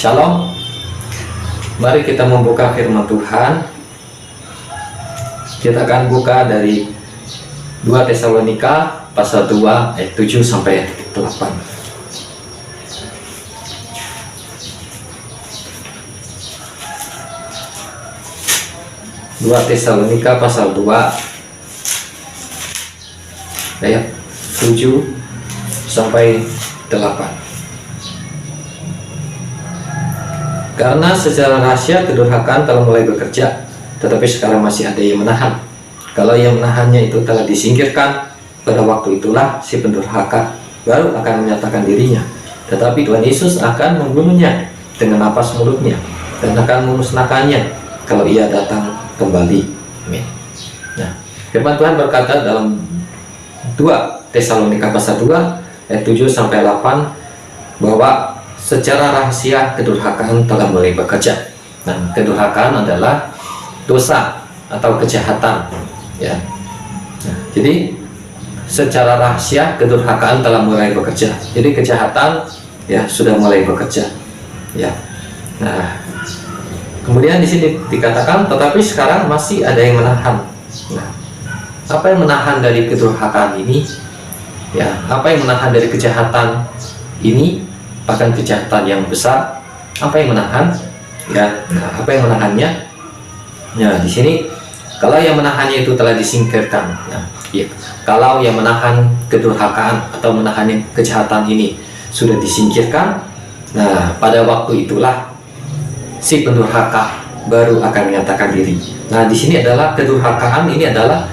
Shalom. Mari kita membuka firman Tuhan. Kita akan buka dari 2 Tesalonika pasal 2 ayat 7 sampai 8. 2 Tesalonika pasal 2 ayat 7 sampai 8. Karena secara rahasia kedurhakaan telah mulai bekerja, tetapi sekarang masih ada yang menahan. Kalau yang menahannya itu telah disingkirkan, pada waktu itulah si pendurhaka baru akan menyatakan dirinya. Tetapi Tuhan Yesus akan membunuhnya dengan napas mulutnya dan akan memusnahkannya kalau ia datang kembali. Amin. Nah, firman Tuhan berkata dalam 2 Tesalonika pasal 2 ayat 7 sampai 8 bahwa secara rahasia kedurhakaan telah mulai bekerja. Nah, kedurhakaan adalah dosa atau kejahatan, ya. Nah, jadi secara rahasia kedurhakaan telah mulai bekerja. Jadi kejahatan ya sudah mulai bekerja, ya. Nah, kemudian di sini dikatakan tetapi sekarang masih ada yang menahan. Nah, apa yang menahan dari kedurhakaan ini? Ya, apa yang menahan dari kejahatan ini? Bahkan kejahatan yang besar, apa yang menahan? Ya, nah, apa yang menahannya? Ya, di sini kalau yang menahannya itu telah disingkirkan. Nah, ya, kalau yang menahan kedurhakaan atau menahan kejahatan ini sudah disingkirkan, nah pada waktu itulah si pendurhaka baru akan menyatakan diri. Nah, di sini adalah kedurhakaan ini adalah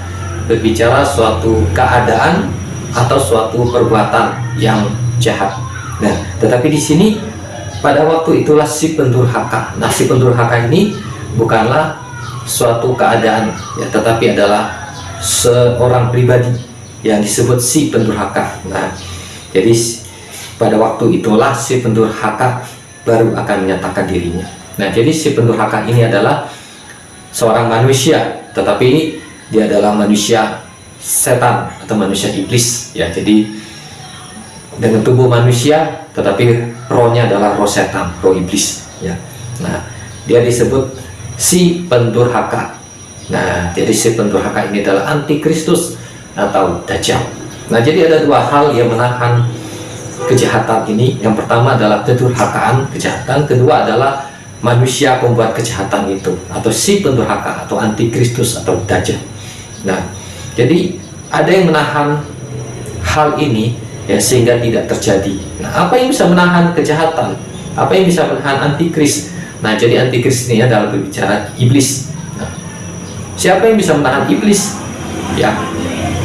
berbicara suatu keadaan atau suatu perbuatan yang jahat. Nah, tetapi di sini pada waktu itulah si pendurhaka. Nah, si pendurhaka ini bukanlah suatu keadaan, ya, tetapi adalah seorang pribadi yang disebut si pendurhaka. Nah, jadi pada waktu itulah si pendurhaka baru akan menyatakan dirinya. Nah, jadi si pendurhaka ini adalah seorang manusia, tetapi dia adalah manusia setan atau manusia iblis, ya. Jadi dengan tubuh manusia, tetapi rohnya adalah roh setan, roh iblis, ya. Nah, dia disebut si pendurhaka. Nah, jadi si pendurhaka ini adalah antikristus atau dajjal. Nah, jadi ada dua hal yang menahan kejahatan ini. Yang pertama adalah kedurhakaan, kejahatan. Kedua adalah manusia pembuat kejahatan itu, atau si pendurhaka atau antikristus atau dajjal. Nah, jadi ada yang menahan hal ini, ya, sehingga tidak terjadi. Nah, apa yang bisa menahan kejahatan? Apa yang bisa menahan antikris? Nah, jadi antikris ini adalah berbicara iblis. Nah, siapa yang bisa menahan iblis? Ya,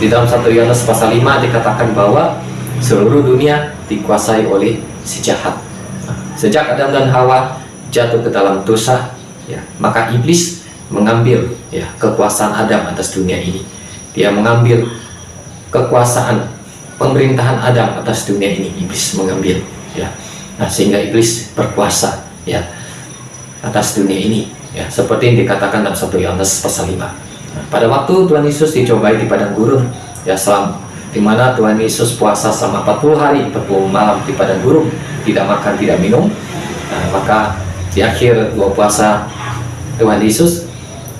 di dalam 1 Yohanes pasal 5 dikatakan bahwa seluruh dunia dikuasai oleh si jahat. Nah, sejak Adam dan Hawa jatuh ke dalam dosa, ya, maka iblis mengambil, ya, kekuasaan Adam atas dunia ini. Dia mengambil kekuasaan pemerintahan Adam atas dunia ini, iblis mengambil, ya. Nah, sehingga iblis berkuasa, ya, atas dunia ini, ya, seperti yang dikatakan dalam 1 Yohanes pasal 5. Nah, pada waktu Tuhan Yesus dicobai di padang gurun, ya, di mana Tuhan Yesus puasa selama 40 hari 40 malam di padang gurun, tidak makan tidak minum. Nah, maka di akhir dua puasa Tuhan Yesus,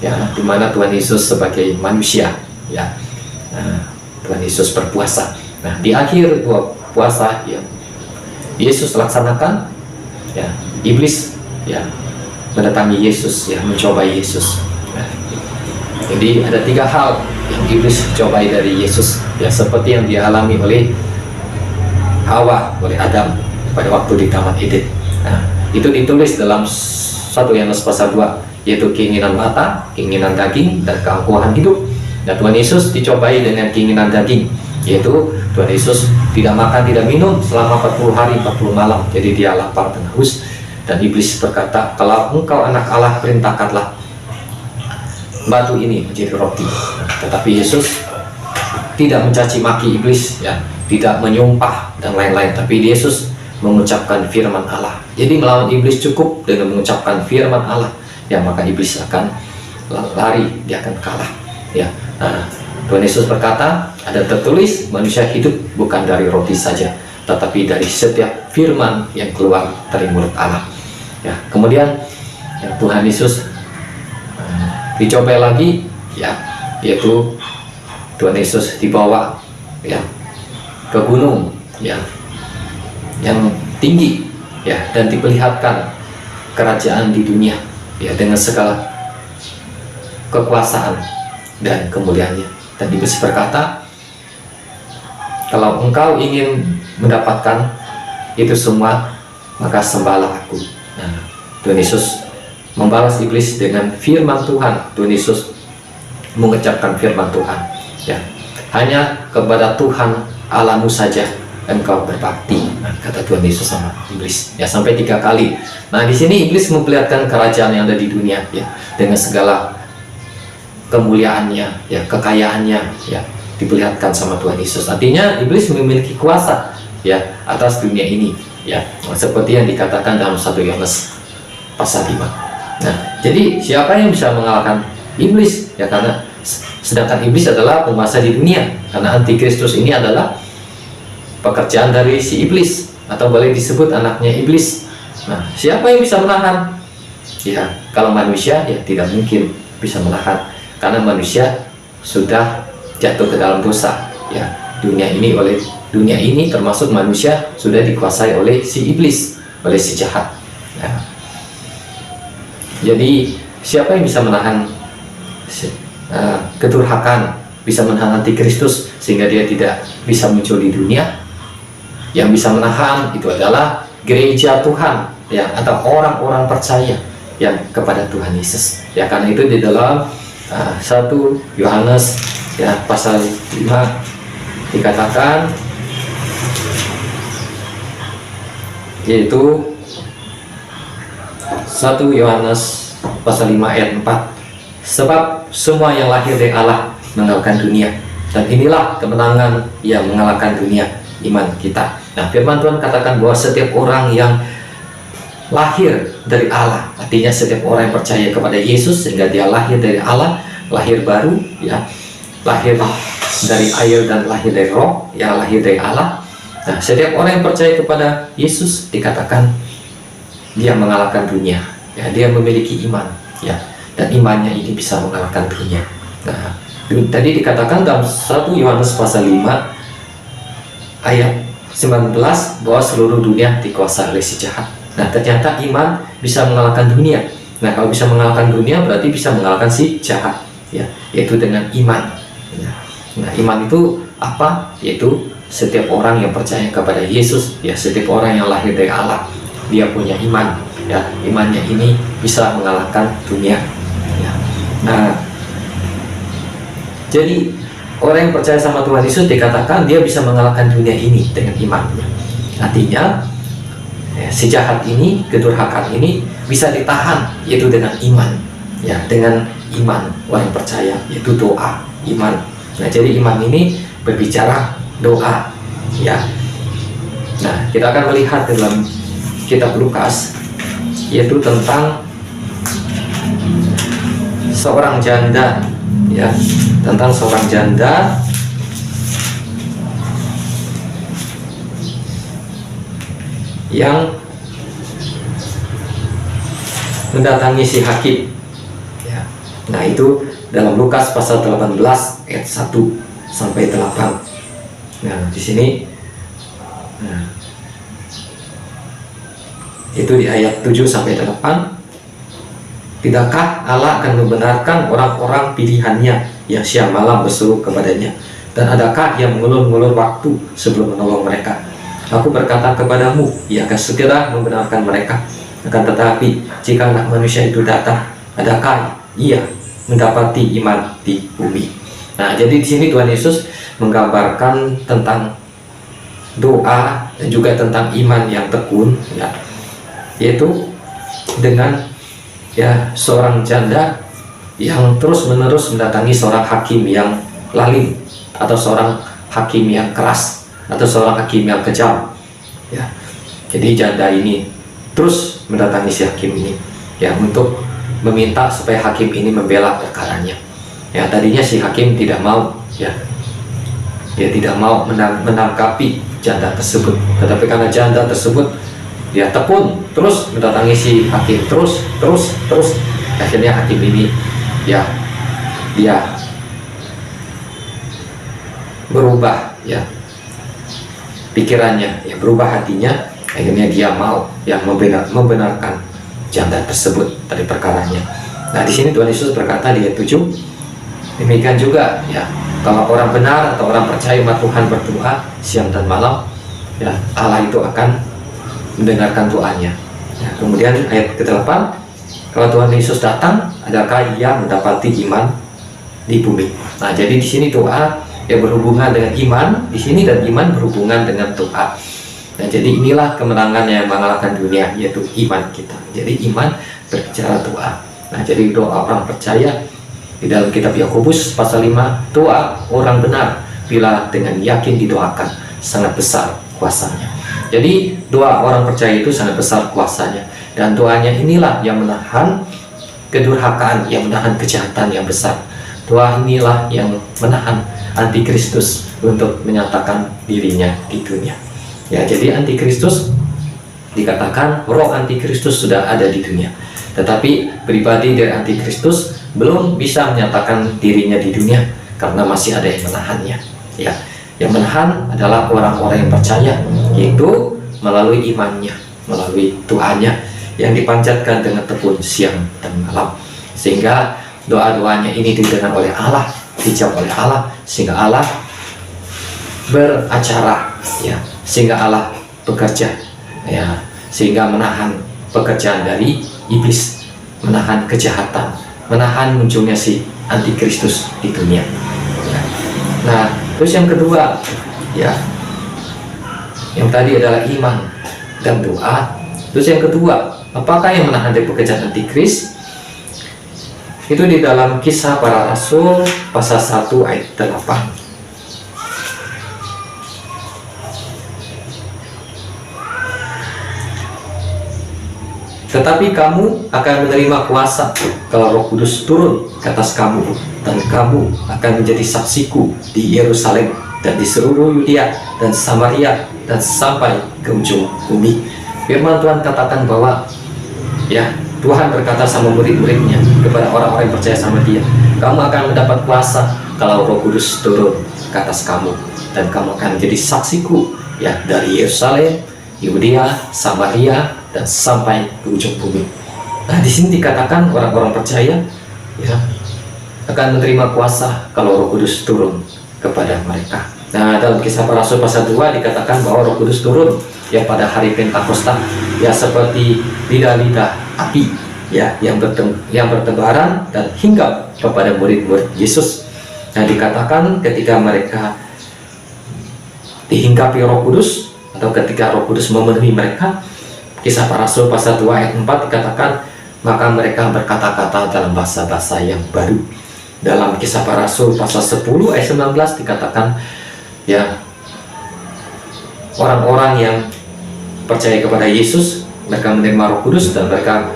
ya, di mana Tuhan Yesus sebagai manusia, ya, Tuhan Yesus berpuasa. Nah, di akhir dua puasa yang Yesus laksanakan, ya, iblis, ya, mendatangi Yesus, ya, mencobai Yesus. Nah, jadi ada 3 hal yang iblis cobai dari Yesus, ya, seperti yang dialami oleh Hawa, oleh Adam pada waktu di Taman Eden. Nah, itu ditulis dalam 1 Yohanes pasal 2, yaitu keinginan mata, keinginan daging, dan keangkuhan hidup. Dan Tuhan Yesus dicobai dengan keinginan daging, yaitu Tuhan Yesus tidak makan tidak minum selama 40 hari 40 malam. Jadi dia lapar dan haus. Dan iblis berkata, kalau engkau anak Allah, perintahkanlah batu ini menjadi roti. Tetapi Yesus tidak mencaci maki iblis, ya, tidak menyumpah dan lain-lain, tapi Yesus mengucapkan firman Allah. Jadi melawan iblis cukup dengan mengucapkan firman Allah, ya, maka iblis akan lari, dia akan kalah, ya. Nah, Tuhan Yesus berkata, ada tertulis, manusia hidup bukan dari roti saja, tetapi dari setiap firman yang keluar dari mulut Allah. Ya, kemudian ya, Tuhan Yesus dicobai lagi, ya, yaitu Tuhan Yesus dibawa ya ke gunung ya yang tinggi ya, dan diperlihatkan kerajaan di dunia ya dengan segala kekuasaan dan kemuliaannya. Dan Iblis berkata, kalau engkau ingin mendapatkan itu semua, maka sembahlah aku. Nah, Tuhan Yesus membalas iblis dengan firman Tuhan. Tuhan Yesus mengucapkan firman Tuhan, ya, hanya kepada Tuhan Allahmu saja engkau berbakti. Nah, kata Tuhan Yesus sama iblis, ya, sampai 3 kali. Nah, di sini iblis memperlihatkan kerajaan yang ada di dunia, ya, dengan segala kemuliaannya, ya, kekayaannya, ya, diperlihatkan sama Tuhan Yesus. Artinya iblis memiliki kuasa, ya, atas dunia ini, ya, seperti yang dikatakan dalam 1 Yohanes pasal 5. Nah, jadi siapa yang bisa mengalahkan iblis? Ya, karena sedangkan iblis adalah penguasa di dunia, karena antikristus ini adalah pekerjaan dari si iblis, atau boleh disebut anaknya iblis. Nah, siapa yang bisa menahan? Ya, kalau manusia ya tidak mungkin bisa menahan, karena manusia sudah jatuh ke dalam dosa, ya. Dunia ini termasuk manusia sudah dikuasai oleh si iblis, oleh si jahat. Nah, jadi siapa yang bisa menahan kedurhakaan, bisa menahan antikristus sehingga dia tidak bisa muncul di dunia? Yang bisa menahan itu adalah gereja Tuhan, ya, atau orang-orang percaya yang kepada Tuhan Yesus, ya. Karena itu di dalam 1 Yohanes ya pasal 5 dikatakan, yaitu 1 Yohanes pasal 5 ayat 4, sebab semua yang lahir dari Allah mengalahkan dunia, dan inilah kemenangan yang mengalahkan dunia, iman kita. Nah, firman Tuhan katakan bahwa setiap orang yang lahir dari Allah, artinya setiap orang yang percaya kepada Yesus sehingga dia lahir dari Allah, lahir baru, ya, lahir dari air dan lahir dari roh, ya, lahir dari Allah. Nah, setiap orang yang percaya kepada Yesus dikatakan dia mengalahkan dunia, ya, dia memiliki iman, ya, dan imannya ini bisa mengalahkan dunia. Nah, tadi dikatakan dalam 1 Yohanes pasal 5 ayat 19 bahwa seluruh dunia dikuasai oleh si jahat. Nah, ternyata iman bisa mengalahkan dunia. Nah, kalau bisa mengalahkan dunia berarti bisa mengalahkan si jahat, ya, yaitu dengan iman. Nah, iman itu apa? Yaitu setiap orang yang percaya kepada Yesus, ya, setiap orang yang lahir dari Allah, dia punya iman, ya, imannya ini bisa mengalahkan dunia, ya. Nah, jadi orang yang percaya sama Tuhan Yesus dikatakan dia bisa mengalahkan dunia ini dengan imannya. Artinya ya, si jahat ini, kedurhakaan ini bisa ditahan, yaitu dengan iman, ya, dengan iman orang yang percaya, yaitu doa, iman. Nah, jadi iman ini berbicara doa, ya. Nah, kita akan melihat dalam kitab Lukas, yaitu tentang seorang janda, ya, tentang seorang janda yang mendatangi si hakim, ya. Nah, itu dalam Lukas pasal 18 ayat 1 sampai 8. Nah, di sini itu di ayat 7 sampai 8. Tidakkah Allah akan membenarkan orang-orang pilihannya yang siang malam berseru kepadanya? Dan adakah yang mengulur-ngulur waktu sebelum menolong mereka? Aku berkata kepadamu, ia akan segera membenarkan mereka. Akan tetapi, jika anak manusia itu datang, adakah ia mendapati iman di bumi? Nah, jadi di sini Tuhan Yesus menggambarkan tentang doa dan juga tentang iman yang tekun, ya, yaitu dengan, ya, seorang janda yang terus-menerus mendatangi seorang hakim yang lalim, atau seorang hakim yang keras, atau seorang hakim yang kejam, ya. Jadi janda ini terus mendatangi si hakim ini, ya, untuk meminta supaya hakim ini membela perkaranya. Ya, tadinya si hakim tidak mau, ya, dia tidak mau menangkapi janda tersebut, tetapi karena janda tersebut dia tekun terus mendatangi si hakim, terus. Akhirnya hakim ini ya dia berubah ya pikirannya, ya berubah hatinya. Akhirnya dia mau yang membenarkan janda tersebut dari perkaranya. Nah, di sini Tuhan Yesus berkata di ayat 7, demikian juga ya, kalau orang benar atau orang percaya umat Tuhan berdoa siang dan malam, ya Allah itu akan mendengarkan doanya. Ya, kemudian ayat ke-8, kalau Tuhan Yesus datang, adakah ia mendapati iman di bumi? Nah, jadi di sini doa yang berhubungan dengan iman di sini, dan iman berhubungan dengan doa. Nah, jadi inilah kemenangan yang mengalahkan dunia, yaitu iman kita. Jadi iman berbicara doa. Nah, jadi doa orang percaya di dalam kitab Yakobus pasal 5, doa orang benar bila dengan yakin didoakan sangat besar kuasanya. Jadi doa orang percaya itu sangat besar kuasanya, dan doanya inilah yang menahan kedurhakaan, yang menahan kejahatan yang besar. Doa inilah yang menahan antikristus untuk menyatakan dirinya di dunia. Ya, jadi antikristus dikatakan roh antikristus sudah ada di dunia, tetapi pribadi dari antikristus belum bisa menyatakan dirinya di dunia karena masih ada yang menahannya. Ya, yang menahan adalah orang-orang yang percaya, yaitu melalui imannya, melalui doanya yang dipanjatkan dengan tekun siang dan malam, sehingga doa-doanya ini didengar oleh Allah, dijawab oleh Allah, sehingga Allah beracara, ya, sehingga Allah bekerja, ya, sehingga menahan pekerjaan dari iblis, menahan kejahatan, menahan munculnya si antikristus di dunia. Ya. Nah, terus yang kedua, ya, yang tadi adalah iman dan doa. Terus yang kedua, apakah yang menahan dari pekerjaan antikris? Itu di dalam Kisah Para Rasul pasal 1 ayat 8. Tetapi kamu akan menerima kuasa kalau Roh Kudus turun ke atas kamu, dan kamu akan menjadi saksiku di Yerusalem dan di seluruh Yudea dan Samaria dan sampai ke ujung bumi. Firman Tuhan katakan bahwa ya, Tuhan berkata sama murid-muridnya, kepada orang-orang yang percaya sama dia, kamu akan mendapat kuasa kalau Roh Kudus turun ke atas kamu, dan kamu akan menjadi saksiku ya dari Yerusalem, Yudea, Samaria dan sampai ke ujung bumi. Nah, di sini dikatakan orang-orang percaya ya akan menerima kuasa kalau Roh Kudus turun kepada mereka. Nah, dalam Kisah Para Rasul pasal 2 dikatakan bahwa Roh Kudus turun ya pada hari Pentakosta, ya seperti lidah-lidah api ya yang bertebaran dan hinggap kepada murid-murid Yesus. Nah, dikatakan ketika mereka dihinggapi Roh Kudus, atau ketika Roh Kudus memenuhi mereka, Kisah Para Rasul pasal 2 ayat 4 dikatakan, maka mereka berkata-kata dalam bahasa-bahasa yang baru. Dalam Kisah Para Rasul pasal 10 ayat 19 dikatakan ya, orang-orang yang percaya kepada Yesus, mereka menerima Roh Kudus dan mereka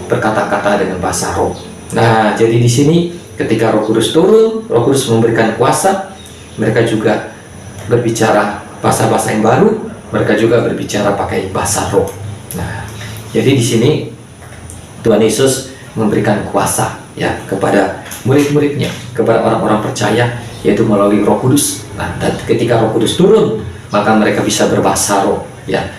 berkata-kata dengan bahasa roh. Nah, jadi di sini ketika Roh Kudus turun, Roh Kudus memberikan kuasa, mereka juga berbicara bahasa-bahasa yang baru, mereka juga berbicara pakai bahasa roh. Nah, jadi di sini Tuhan Yesus memberikan kuasa ya kepada murid-muridnya, kepada orang-orang percaya, yaitu melalui Roh Kudus. Nah, dan ketika Roh Kudus turun, maka mereka bisa berbahasa roh ya,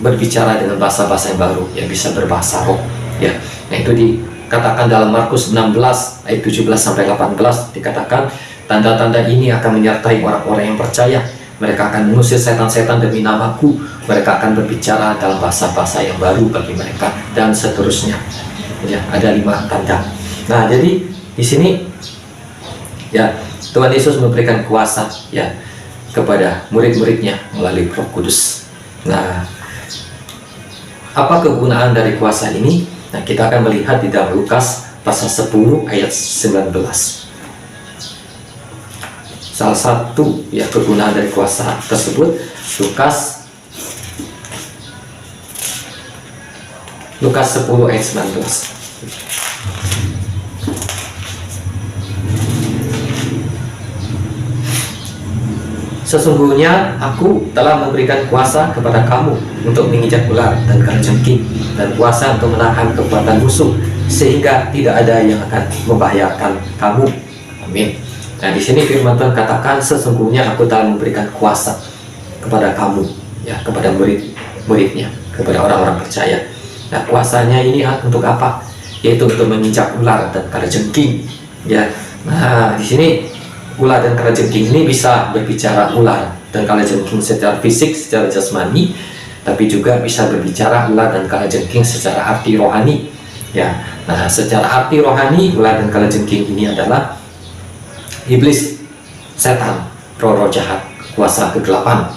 berbicara dengan bahasa-bahasa yang baru, yang bisa berbahasa roh ya. Nah, itu dikatakan dalam Markus 16 ayat 17 sampai 18 dikatakan, tanda-tanda ini akan menyertai orang-orang yang percaya. Mereka akan mengusir setan-setan demi namaku, mereka akan berbicara dalam bahasa-bahasa yang baru bagi mereka, dan seterusnya. Ya, ada 5 tanda. Nah, jadi di sini ya Tuhan Yesus memberikan kuasa ya kepada murid-muridnya melalui Roh Kudus. Nah, apa kegunaan dari kuasa ini? Nah, kita akan melihat di dalam Lukas pasal 10 ayat 19. Salah satu ya kegunaan dari kuasa tersebut, Lukas 10 ayat 19. Sesungguhnya aku telah memberikan kuasa kepada kamu untuk menginjak ular dan kalajengking, dan kuasa untuk menahan kekuatan musuh, sehingga tidak ada yang akan membahayakan kamu. Amin. Nah, di sini firman Tuhan katakan, sesungguhnya aku telah memberikan kuasa kepada kamu, ya, kepada murid-muridnya, kepada orang-orang percaya. Nah, kuasanya ini untuk apa? Yaitu untuk menginjak ular dan kalajengking, ya. Nah, di sini ular dan kalajengking ini bisa berbicara ular dan kalajengking secara fisik, secara jasmani, tapi juga bisa berbicara ular dan kalajengking secara arti rohani, ya. Nah, secara arti rohani, ular dan kalajengking ini adalah iblis, setan, roh-roh jahat, kuasa kegelapan,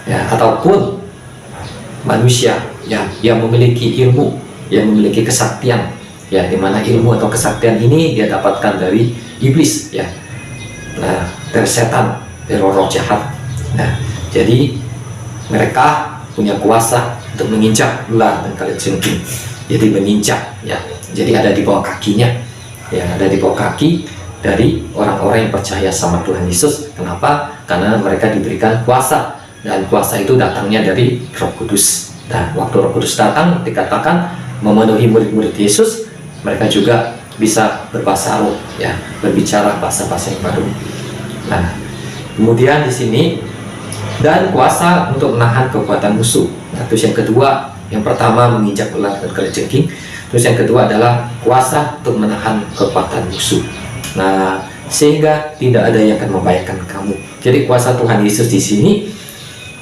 ya, ataupun manusia, ya, yang memiliki ilmu, yang memiliki kesaktian, ya, dimana ilmu atau kesaktian ini dia dapatkan dari iblis, ya. Nah, dari setan, dari roh-roh jahat. Nah, jadi mereka punya kuasa untuk menginjak ular dan kalajengking. Jadi menginjak, ya. Jadi ada di bawah kakinya, ya, ada di bawah kaki dari orang-orang yang percaya sama Tuhan Yesus. Kenapa? Karena mereka diberikan kuasa, dan kuasa itu datangnya dari Roh Kudus. Nah, waktu Roh Kudus datang, dikatakan memenuhi murid-murid Yesus, mereka juga bisa berbahasa roh, ya, berbicara bahasa-bahasa yang baru. Nah, kemudian di sini, dan kuasa untuk menahan kekuatan musuh. Nah, terus yang kedua, yang pertama menginjak ular dan kalajengking. Terus yang kedua adalah kuasa untuk menahan kekuatan musuh. Nah, sehingga tidak ada yang akan membahayakan kamu. Jadi kuasa Tuhan Yesus di sini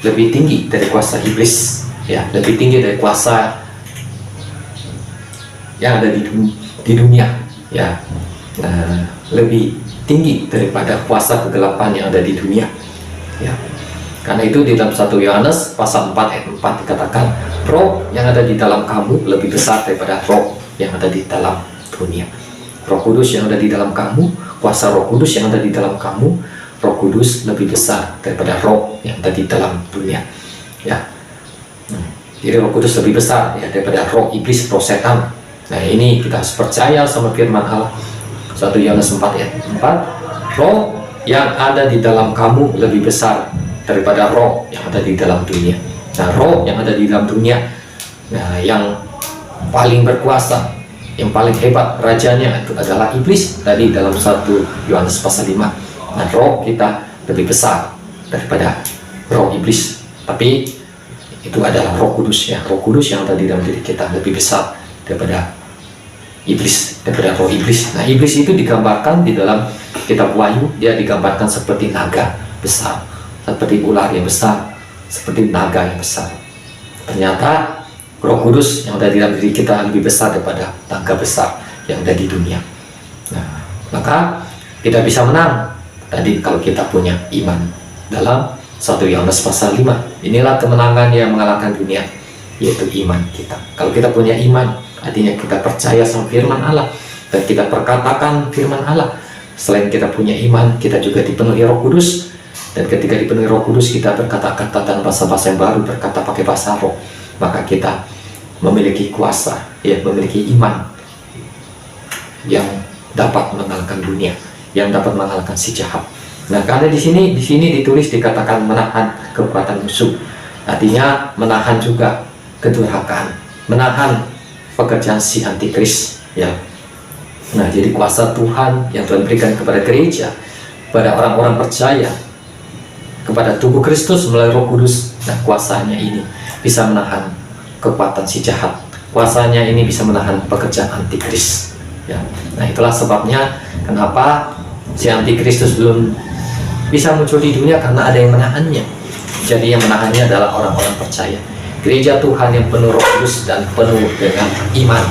lebih tinggi dari kuasa iblis, ya, lebih tinggi dari kuasa yang ada di dunia, ya. Nah, lebih tinggi daripada kuasa kegelapan yang ada di dunia, ya. Karena itu di dalam 1 Yohanes pasal 4 ayat 4 dikatakan, roh yang ada di dalam kamu lebih besar daripada roh yang ada di dalam dunia. Roh Kudus yang ada di dalam kamu, kuasa Roh Kudus yang ada di dalam kamu, Roh Kudus lebih besar daripada roh yang ada di dalam dunia, ya. Jadi Roh Kudus lebih besar, ya, daripada roh iblis, roh setan. Nah, ini kita harus percaya sama firman Allah. 1 Yohanes 4 ayat 4, roh yang ada di dalam kamu lebih besar daripada roh yang ada di dalam dunia. Nah, roh yang ada di dalam dunia, nah, yang paling berkuasa, yang paling hebat rajanya itu adalah iblis, tadi dalam 1 Yohanes pasal 5. Nah, roh kita lebih besar daripada roh iblis, tapi itu adalah Roh Kudus, ya. Roh Kudus yang ada di dalam diri kita lebih besar daripada iblis, daripada roh iblis. Nah, iblis itu digambarkan di dalam kitab Wahyu, dia digambarkan seperti naga besar, seperti ular yang besar, seperti naga yang besar. Ternyata Roh Kudus yang ada di dalam diri kita lebih besar daripada naga besar yang ada di dunia. Nah, maka kita bisa menang tadi kalau kita punya iman. Dalam 1 Yohanes pasal 5, inilah kemenangan yang mengalahkan dunia, yaitu iman kita. Kalau kita punya iman, artinya kita percaya sama firman Allah dan kita perkatakan firman Allah. Selain kita punya iman, kita juga dipenuhi Roh Kudus, dan ketika dipenuhi Roh Kudus kita berkata-kata dan bahasa-bahasa yang baru, berkata pakai bahasa roh, maka kita memiliki kuasa, ya, memiliki iman yang dapat mengalahkan dunia, yang dapat mengalahkan si jahat. Nah, karena di sini ditulis dikatakan menahan kekuatan musuh, artinya menahan juga kedurhakaan, menahan pekerjaan si antikris, ya. Nah, jadi kuasa Tuhan yang Tuhan berikan kepada gereja, kepada orang-orang percaya, kepada tubuh Kristus melalui Roh Kudus. Nah, kuasanya ini bisa menahan kekuatan si jahat, kuasanya ini bisa menahan pekerjaan antikris, ya. Nah, itulah sebabnya kenapa si antikristus belum bisa muncul di dunia, karena ada yang menahannya. Jadi yang menahannya adalah orang-orang percaya, gereja Tuhan yang penuh Roh Kudus dan penuh dengan iman,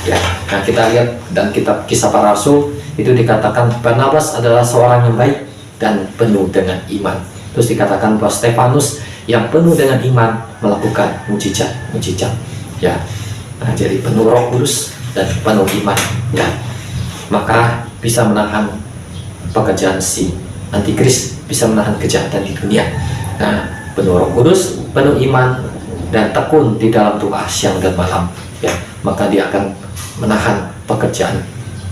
ya. Nah, kita lihat dalam kitab Kisah Para Rasul itu dikatakan Barnabas adalah seorang yang baik dan penuh dengan iman. Terus dikatakan bahwa Stefanus yang penuh dengan iman melakukan mujizat, ya. Nah, jadi penuh Roh Kudus dan penuh iman, ya, maka bisa menahan pekerjaan si antikris, bisa menahan kejahatan di dunia. Nah, penuh Roh Kudus, penuh iman, dan tekun di dalam doa siang dan malam, ya, maka dia akan menahan pekerjaan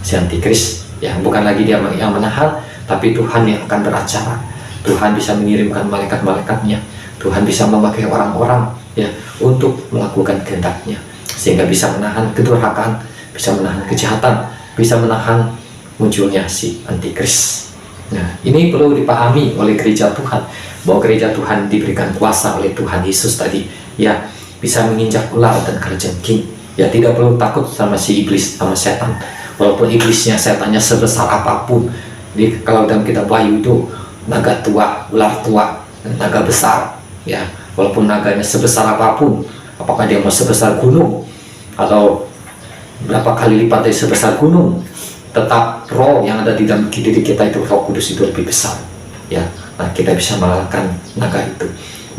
si antikris, ya. Bukan lagi dia yang menahan, tapi Tuhan yang akan beracara. Tuhan bisa mengirimkan malaikat-malaikatnya, Tuhan bisa memakai orang-orang ya untuk melakukan kehendak-Nya, sehingga bisa menahan kedurhakaan, bisa menahan kejahatan, bisa menahan munculnya si antikris. Nah, ini perlu dipahami oleh gereja Tuhan, bahwa gereja Tuhan diberikan kuasa oleh Tuhan Yesus tadi, ya bisa menginjak ular dan kalajengking, ya tidak perlu takut sama si iblis, sama setan, walaupun iblisnya, setannya sebesar apapun. Jadi kalau dalam kitab Wahyu itu naga tua, ular tua, naga besar, ya walaupun naganya sebesar apapun, apakah dia mau sebesar gunung atau berapa kali lipat dari sebesar gunung, tetap roh yang ada di dalam diri kita itu, Roh Kudus itu lebih besar, ya. Nah, kita bisa mengalahkan naga itu.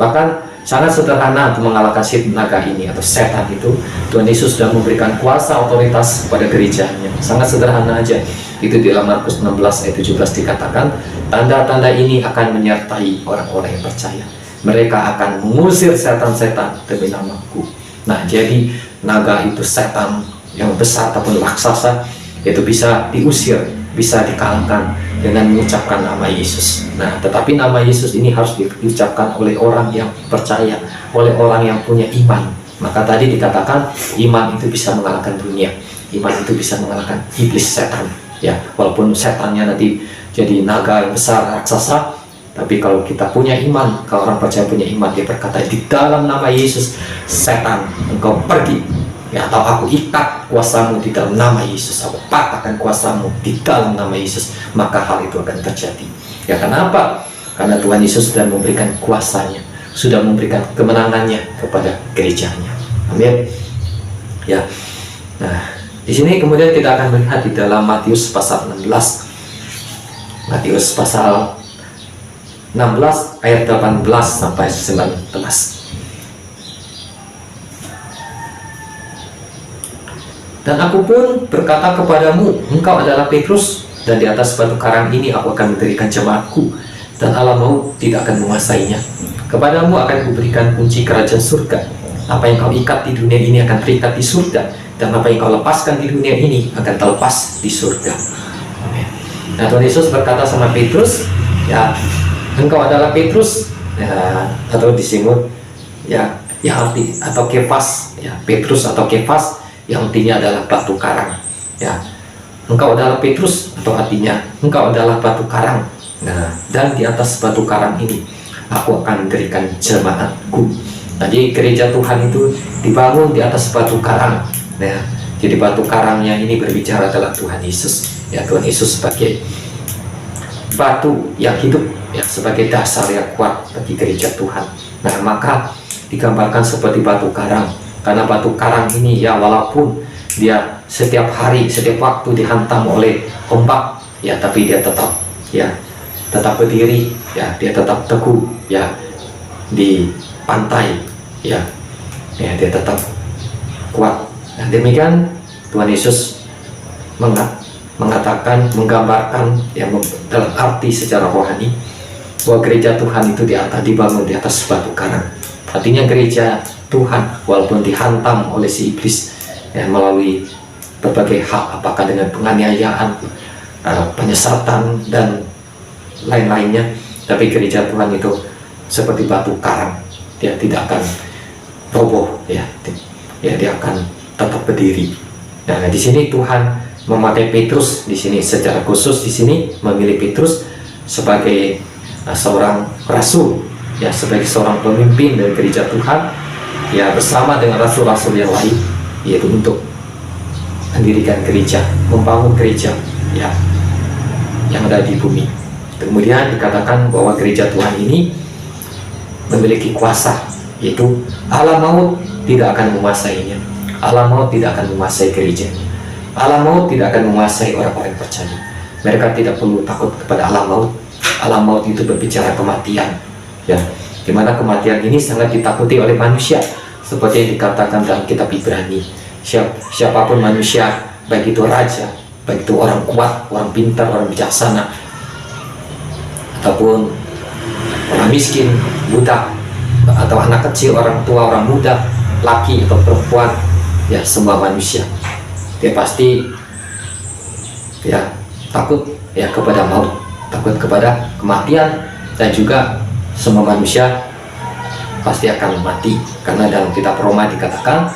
Bahkan sangat sederhana untuk mengalahkan si naga ini atau setan itu. Tuhan Yesus sudah memberikan kuasa otoritas kepada gerejanya. Sangat sederhana aja. Itu di dalam Markus 16 ayat 17 dikatakan, tanda-tanda ini akan menyertai orang-orang yang percaya. Mereka akan mengusir setan-setan demi nama-Ku. Nah, jadi naga itu, setan yang besar ataupun raksasa, itu bisa diusir, bisa dikalahkan dengan mengucapkan nama Yesus. Nah, tetapi nama Yesus ini harus diucapkan oleh orang yang percaya, oleh orang yang punya iman. Maka tadi dikatakan iman itu bisa mengalahkan dunia, iman itu bisa mengalahkan iblis, setan. Ya, walaupun setannya nanti jadi naga yang besar, raksasa, tapi kalau kita punya iman, kalau orang percaya punya iman, dia berkata, di dalam nama Yesus, setan, engkau pergi. Ya, atau aku ikat kuasamu di dalam nama Yesus, aku patahkan kuasamu di dalam nama Yesus, maka hal itu akan terjadi. Ya, kenapa? Karena Tuhan Yesus sudah memberikan kuasanya, sudah memberikan kemenangannya kepada gerejanya. Amin. Ya. Nah, di sini kemudian kita akan melihat di dalam Matius pasal 16. Matius pasal 16 ayat 18 sampai 19. Dan aku pun berkata kepadamu, engkau adalah Petrus, dan di atas batu karang ini aku akan mendirikan jemaatku, dan alam maut tidak akan menguasainya. Kepadamu akan kuberikan kunci kerajaan surga. Apa yang kau ikat di dunia ini akan terikat di surga, dan apa yang kau lepaskan di dunia ini akan terlepas di surga. Amin. Nah, Tuhan Yesus berkata sama Petrus, ya, engkau adalah Petrus, ya, atau disebut ya, yang arti atau Kefas, ya, Petrus atau Kefas, yang artinya adalah batu karang. Ya, engkau adalah Petrus, atau artinya engkau adalah batu karang. Nah, dan di atas batu karang ini aku akan mendirikan jemaatku. Jadi gereja Tuhan itu dibangun di atas batu karang. Nah, jadi batu karangnya ini berbicara adalah Tuhan Yesus. Ya, Tuhan Yesus sebagai batu yang hidup, ya, sebagai dasar yang kuat bagi gereja Tuhan. Nah, maka digambarkan seperti batu karang. Karena batu karang ini, ya, walaupun dia setiap hari, setiap waktu dihantam oleh ombak, ya, tapi dia tetap, ya, tetap berdiri, ya, dia tetap teguh, ya, di pantai, ya, ya, dia tetap kuat. Nah, demikian Tuhan Yesus mengatakan, menggambarkan, ya, dalam arti secara rohani, bahwa gereja Tuhan itu dibangun di atas batu karang. Artinya gereja Tuhan walaupun dihantam oleh si iblis, ya, melalui berbagai hal, apakah dengan penganiayaan, penyesatan dan lain-lainnya, tapi gereja Tuhan itu seperti batu karang, dia tidak akan roboh, ya, ya, dia akan tetap berdiri. Nah, di sini Tuhan memakai Petrus di sini secara khusus, di sini memilih Petrus sebagai seorang rasul, ya, sebagai seorang pemimpin dari gereja Tuhan, ya, bersama dengan rasul-rasul yang lain, yaitu untuk mendirikan gereja, membangun gereja, ya, yang ada di bumi. Kemudian dikatakan bahwa gereja Tuhan ini memiliki kuasa, yaitu alam maut tidak akan menguasainya. Alam maut tidak akan menguasai gerejanya. Alam maut tidak akan menguasai orang-orang percaya. Mereka tidak perlu takut kepada alam maut. Alam maut itu berbicara kematian, ya, dimana kematian ini sangat ditakuti oleh manusia, seperti yang dikatakan dalam kitab Ibrani. Siapapun manusia, baik itu raja, baik itu orang kuat, orang pintar, orang bijaksana, ataupun orang miskin, budak, atau anak kecil, orang tua, orang muda, laki atau perempuan, ya, semua manusia, dia pasti, ya, takut, ya, kepada maut, takut kepada kematian, dan juga semua manusia pasti akan mati, karena dalam kitab Roma dikatakan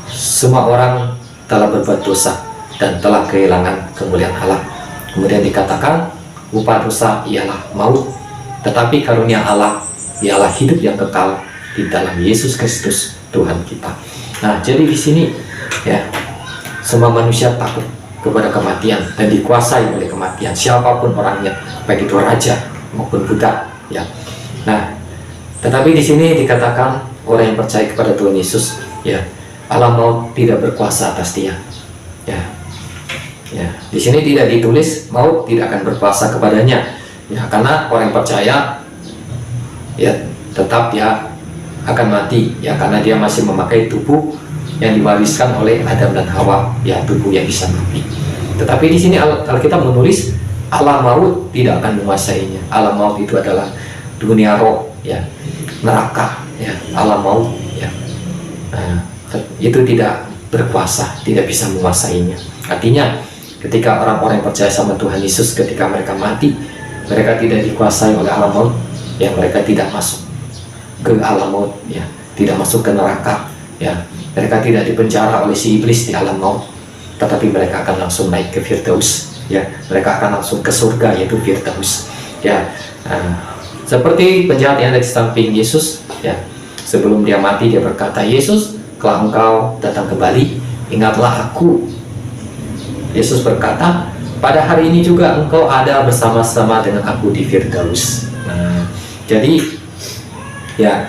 semua orang telah berbuat dosa dan telah kehilangan kemuliaan Allah. Kemudian dikatakan upah dosa ialah maut, tetapi karunia Allah ialah hidup yang kekal di dalam Yesus Kristus Tuhan kita. Nah, jadi di sini ya, semua manusia takut kepada kematian dan dikuasai oleh kematian, siapapun orangnya, baik itu raja maupun budak ya. Nah, tetapi di sini dikatakan orang yang percaya kepada Tuhan Yesus ya, alam maut tidak berkuasa atas dia ya. Ya, di sini tidak ditulis maut tidak akan berkuasa kepadanya ya, karena orang yang percaya ya tetap dia akan mati ya, karena dia masih memakai tubuh yang diwariskan oleh Adam dan Hawa ya, tubuh yang bisa mati. Tetapi di sini Alkitab menulis alam maut tidak akan menguasainya. Alam maut itu adalah dunia roh ya, neraka ya, alam maut ya. Nah, itu tidak berkuasa, tidak bisa menguasainya. Artinya ketika orang-orang yang percaya sama Tuhan Yesus, ketika mereka mati, mereka tidak dikuasai oleh alam maut ya, mereka tidak masuk ke alam maut ya, tidak masuk ke neraka ya, mereka tidak dipenjara oleh si iblis di alam maut, tetapi mereka akan langsung naik ke Firdaus ya, mereka akan langsung ke surga, yaitu Firdaus ya. Seperti penjahat yang ada di samping Yesus ya, sebelum dia mati dia berkata, Yesus, kalau engkau datang kembali, ingatlah aku. Yesus berkata, pada hari ini juga engkau ada bersama-sama dengan aku di Firdaus. Jadi ya,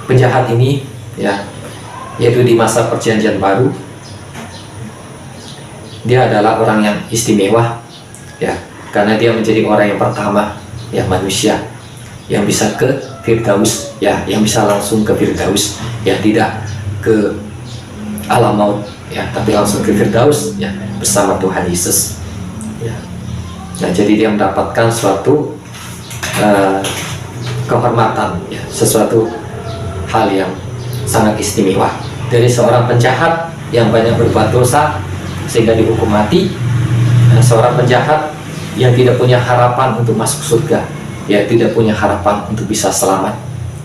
penjahat ini ya, yaitu di masa perjanjian baru, dia adalah orang yang istimewa ya, karena dia menjadi orang yang pertama ya, manusia yang bisa ke Firdaus ya, yang bisa langsung ke Firdaus ya, tidak ke alam maut ya, tapi langsung ke Firdaus ya, bersama Tuhan Yesus ya. Nah, jadi dia mendapatkan suatu kehormatan ya, sesuatu hal yang sangat istimewa dari seorang penjahat yang banyak berbuat dosa sehingga dihukum mati, seorang penjahat yang tidak punya harapan untuk masuk surga ya, tidak punya harapan untuk bisa selamat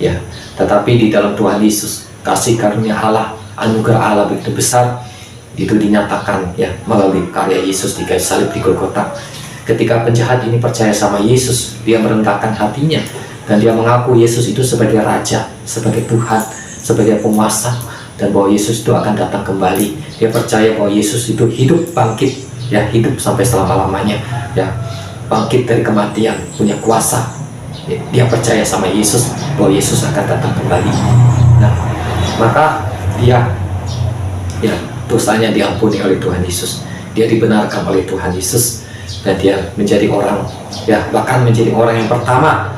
ya, tetapi di dalam Tuhan Yesus kasih karunia Allah, anugerah Allah begitu besar, itu dinyatakan ya melalui karya Yesus di kayu salib di Golgota. Ketika penjahat ini percaya sama Yesus, dia merendahkan hatinya dan dia mengaku Yesus itu sebagai Raja, sebagai Tuhan, sebagai penguasa, dan bahwa Yesus itu akan datang kembali. Dia percaya bahwa Yesus itu hidup, bangkit ya, hidup sampai selama-lamanya ya, bangkit dari kematian, punya kuasa. Dia percaya sama Yesus bahwa Yesus akan datang kembali. Nah, maka dia ya, dosanya diampuni oleh Tuhan Yesus, dia dibenarkan oleh Tuhan Yesus, dan dia menjadi orang ya, bahkan menjadi orang yang pertama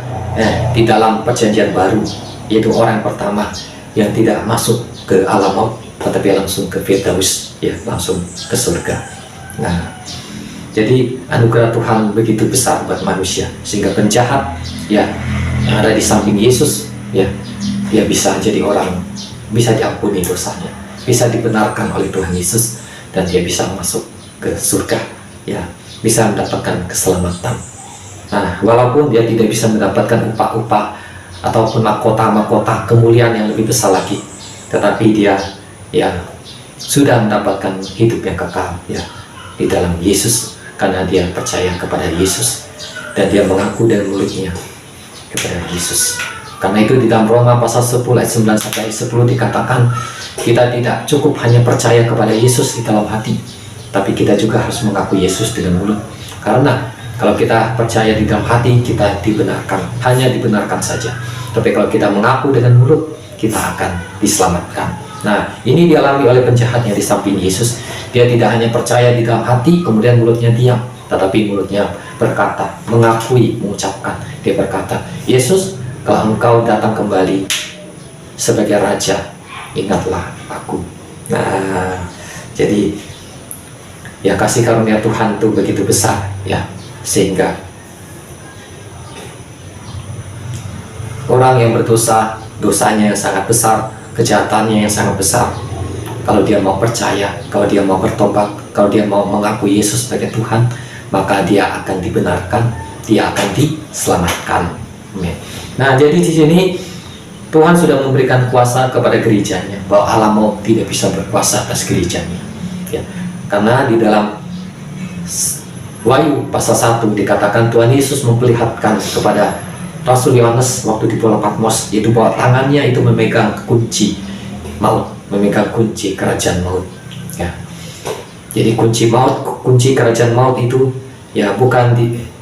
di dalam perjanjian baru, yaitu orang yang pertama yang tidak masuk ke alam maut, tetapi langsung ke Firdaus ya, langsung ke surga. Nah, jadi anugerah Tuhan begitu besar buat manusia, sehingga penjahat ya yang ada di samping Yesus ya, dia bisa jadi orang, bisa diampuni dosanya, bisa dibenarkan oleh Tuhan Yesus, dan dia bisa masuk ke surga ya, bisa mendapatkan keselamatan. Nah, walaupun dia tidak bisa mendapatkan upah-upah ataupun mahkota-mahkota kemuliaan yang lebih besar lagi, tetapi dia ya sudah mendapatkan hidup yang kekal ya di dalam Yesus, karena dia percaya kepada Yesus dan dia mengaku dengan mulutnya kepada Yesus. Karena itu di dalam Roma pasal 10 ayat 9 sampai 10 dikatakan, kita tidak cukup hanya percaya kepada Yesus di dalam hati, tapi kita juga harus mengaku Yesus dengan mulut. Karena kalau kita percaya di dalam hati, kita dibenarkan, hanya dibenarkan saja. Tapi kalau kita mengaku dengan mulut, kita akan diselamatkan. Nah, ini dialami oleh penjahat yang di samping Yesus. Dia tidak hanya percaya di dalam hati, kemudian mulutnya diam, tetapi mulutnya berkata, mengakui, mengucapkan. Dia berkata, Yesus, kalau engkau datang kembali sebagai Raja, ingatlah aku. Nah, jadi ya, kasih karunia Tuhan itu begitu besar ya, sehingga orang yang berdosa, dosanya yang sangat besar, kejahatannya yang sangat besar, kalau dia mau percaya, kalau dia mau bertobat, kalau dia mau mengaku Yesus sebagai Tuhan, maka dia akan dibenarkan dia akan diselamatkan. Amin. Nah, jadi di sini Tuhan sudah memberikan kuasa kepada gerejanya, bahwa alam maut tidak bisa berkuasa atas gerejanya. Ya, karena di dalam Wahyu pasal 1 dikatakan Tuhan Yesus memperlihatkan kepada Rasul Yohanes waktu di Pulau Patmos, yaitu bahwa tangannya itu memegang kunci maut, memegang kunci kerajaan maut. Ya. Jadi kunci maut, kunci kerajaan maut itu ya bukan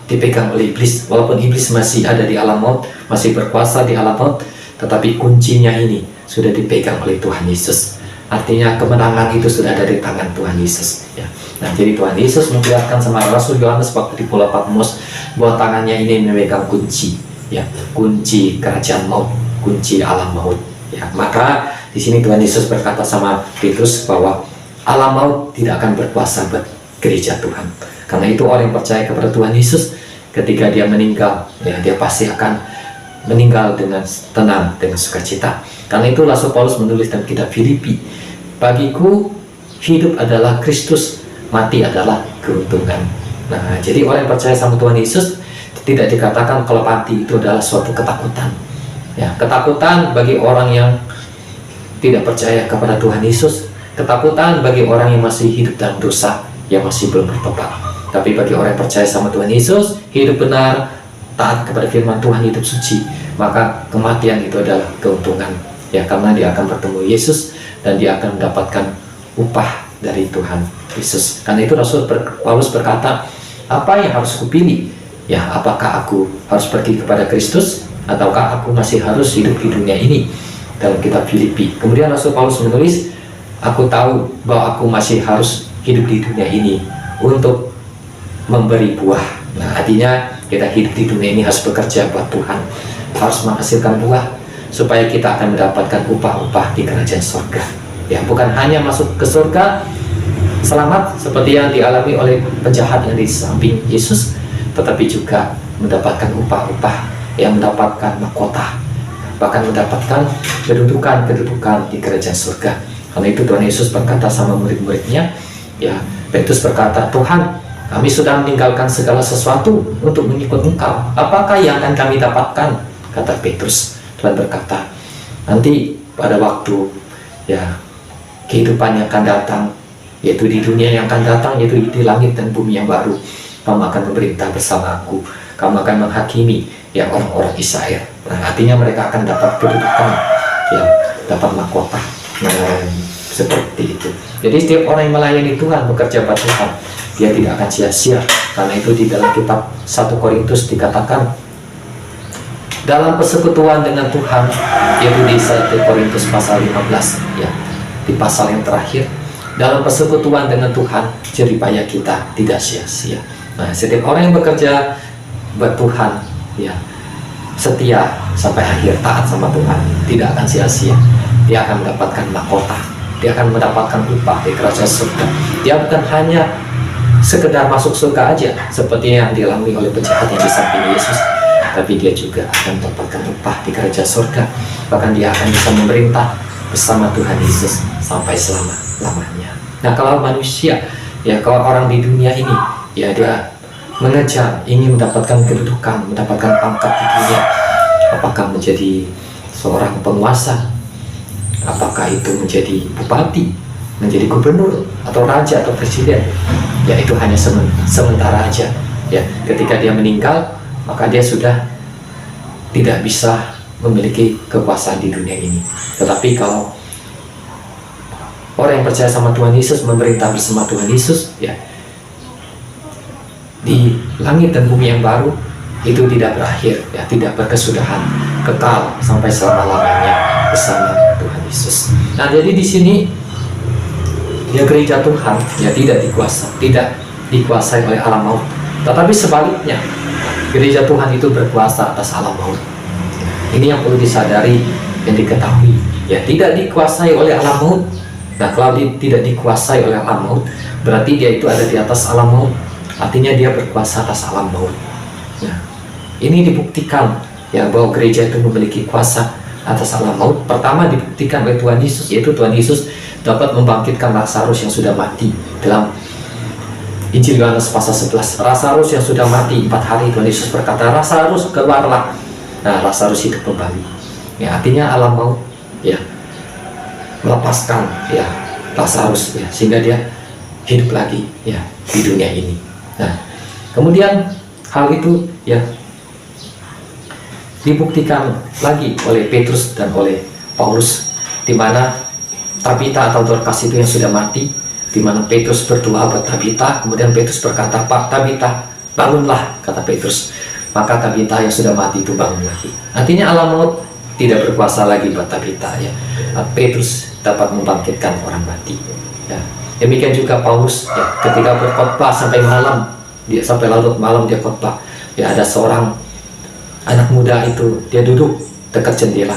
dipegang oleh iblis, walaupun iblis masih ada di alam maut, masih berkuasa di alam maut, tetapi kuncinya ini sudah dipegang oleh Tuhan Yesus. Artinya kemenangan itu sudah ada di tangan Tuhan Yesus. Ya. Nah, jadi Tuhan Yesus memperlihatkan sama Rasul Yohanes waktu di Pulau Patmos bahwa tangannya ini memegang kunci, ya, kunci kerajaan maut, kunci alam maut. Ya, maka di sini Tuhan Yesus berkata sama Petrus bahwa alam maut tidak akan berkuasa buat gereja Tuhan. Karena itu orang yang percaya kepada Tuhan Yesus, ketika dia meninggal, ya, dia pasti akan meninggal dengan tenang, dengan sukacita. Karena itu Rasul Paulus menulis dalam kitab Filipi, bagiku hidup adalah Kristus, mati adalah keuntungan. Nah, jadi orang yang percaya sama Tuhan Yesus tidak dikatakan kalau mati itu adalah suatu ketakutan. Ya, ketakutan bagi orang yang tidak percaya kepada Tuhan Yesus, ketakutan bagi orang yang masih hidup dalam dosa, yang masih belum bertobat. Tapi bagi orang yang percaya sama Tuhan Yesus, hidup benar, taat kepada firman Tuhan, hidup suci, maka kematian itu adalah keuntungan. Ya, karena dia akan bertemu Yesus dan dia akan mendapatkan upah dari Tuhan Yesus. Karena itu Rasul Paulus berkata, apa yang harus kupilih? Ya, apakah aku harus pergi kepada Kristus ataukah aku masih harus hidup di dunia ini? Dalam kitab Filipi. Kemudian Rasul Paulus menulis, aku tahu bahwa aku masih harus hidup di dunia ini untuk memberi buah. Nah, artinya kita hidup di dunia ini harus bekerja buat Tuhan, harus menghasilkan buah supaya kita akan mendapatkan upah-upah di kerajaan surga. Ya, bukan hanya masuk ke surga selamat seperti yang dialami oleh penjahat yang di samping Yesus, tetapi juga mendapatkan upah-upah, yang mendapatkan mahkota, bahkan mendapatkan kedudukan di kerajaan surga. Karena itu Tuhan Yesus berkata sama murid-muridnya, ya, Petrus berkata, Tuhan, kami sudah meninggalkan segala sesuatu untuk mengikut Engkau. Apakah yang akan kami dapatkan? Kata Petrus. Tuhan berkata, nanti pada waktu, ya, kehidupan yang akan datang, yaitu di dunia yang akan datang, yaitu di langit dan bumi yang baru, kamu akan memerintah bersama aku, kamu akan menghakimi ya orang-orang Israel. Nah, artinya mereka akan dapat kedudukan, ya, dapat mahkota. Nah, seperti itu. Jadi setiap orang yang melayani Tuhan, bekerja buat Tuhan, dia tidak akan sia-sia. Karena itu di dalam kitab 1 Korintus dikatakan, dalam persekutuan dengan Tuhan, yaitu di 1 Korintus pasal 15, ya, di pasal yang terakhir, dalam persekutuan dengan Tuhan, jeripaya kita tidak sia-sia. Nah, setiap orang yang bekerja buat Tuhan, ya, setia sampai akhir, taat sama Tuhan, tidak akan sia-sia. Dia akan mendapatkan mahkota, dia akan mendapatkan upah di kerajaan surga. Dia bukan hanya sekedar masuk surga aja seperti yang dialami oleh penjahat yang di samping Yesus, tapi dia juga akan mendapatkan upah di kerajaan surga. Bahkan dia akan bisa memerintah bersama Tuhan Yesus sampai selama-lamanya. Nah, kalau manusia, ya, kalau orang di dunia ini, ya, dia mengejar, ingin mendapatkan kedudukan, mendapatkan pangkat di dunia, apakah menjadi seorang penguasa, apakah itu menjadi bupati, menjadi gubernur, atau raja, atau presiden, ya, itu hanya sementara aja. Ya, ketika dia meninggal, maka dia sudah tidak bisa memiliki kekuasaan di dunia ini. Tetapi kalau orang yang percaya sama Tuhan Yesus, memerintah bersama Tuhan Yesus, ya, di langit dan bumi yang baru, itu tidak berakhir, ya, tidak berkesudahan, kekal sampai selama-lamanya bersama Tuhan Yesus. Nah, jadi di sini, ya, gereja Tuhan, ya, tidak dikuasai oleh alam maut, tetapi sebaliknya, gereja Tuhan itu berkuasa atas alam maut. Ini yang perlu disadari dan diketahui, ya, tidak dikuasai oleh alam maut. Nah, kalau tidak dikuasai oleh alam maut, berarti dia itu ada di atas alam maut. Artinya dia berkuasa atas alam maut. Nah, ini dibuktikan, ya, bahwa gereja itu memiliki kuasa atas alam maut. Pertama dibuktikan oleh Tuhan Yesus, yaitu Tuhan Yesus dapat membangkitkan Lazarus yang sudah mati dalam Injil Yohanes pasal 11, Lazarus yang sudah mati 4 hari, Tuhan Yesus berkata, Lazarus keluarlah. Nah, Lazarus hidup kembali. Ya, artinya alam maut ya melepaskan ya Lazarus ya, sehingga dia hidup lagi ya di dunia ini. Nah, kemudian hal itu ya dibuktikan lagi oleh Petrus dan oleh Paulus, di mana Tabita atau Dorcas itu yang sudah mati, di mana Petrus berdoa buat Tabita, kemudian Petrus berkata, Pak Tabita, bangunlah, kata Petrus. Maka Tabita yang sudah mati itu bangun lagi. Artinya alam maut tidak berkuasa lagi buat Tabita ya. Petrus dapat membangkitkan orang mati. Ya. Demikian juga Paulus ya, ketika berkhotbah sampai malam, sampai larut malam dia khotbah. Ya, ada seorang anak muda itu, dia duduk dekat jendela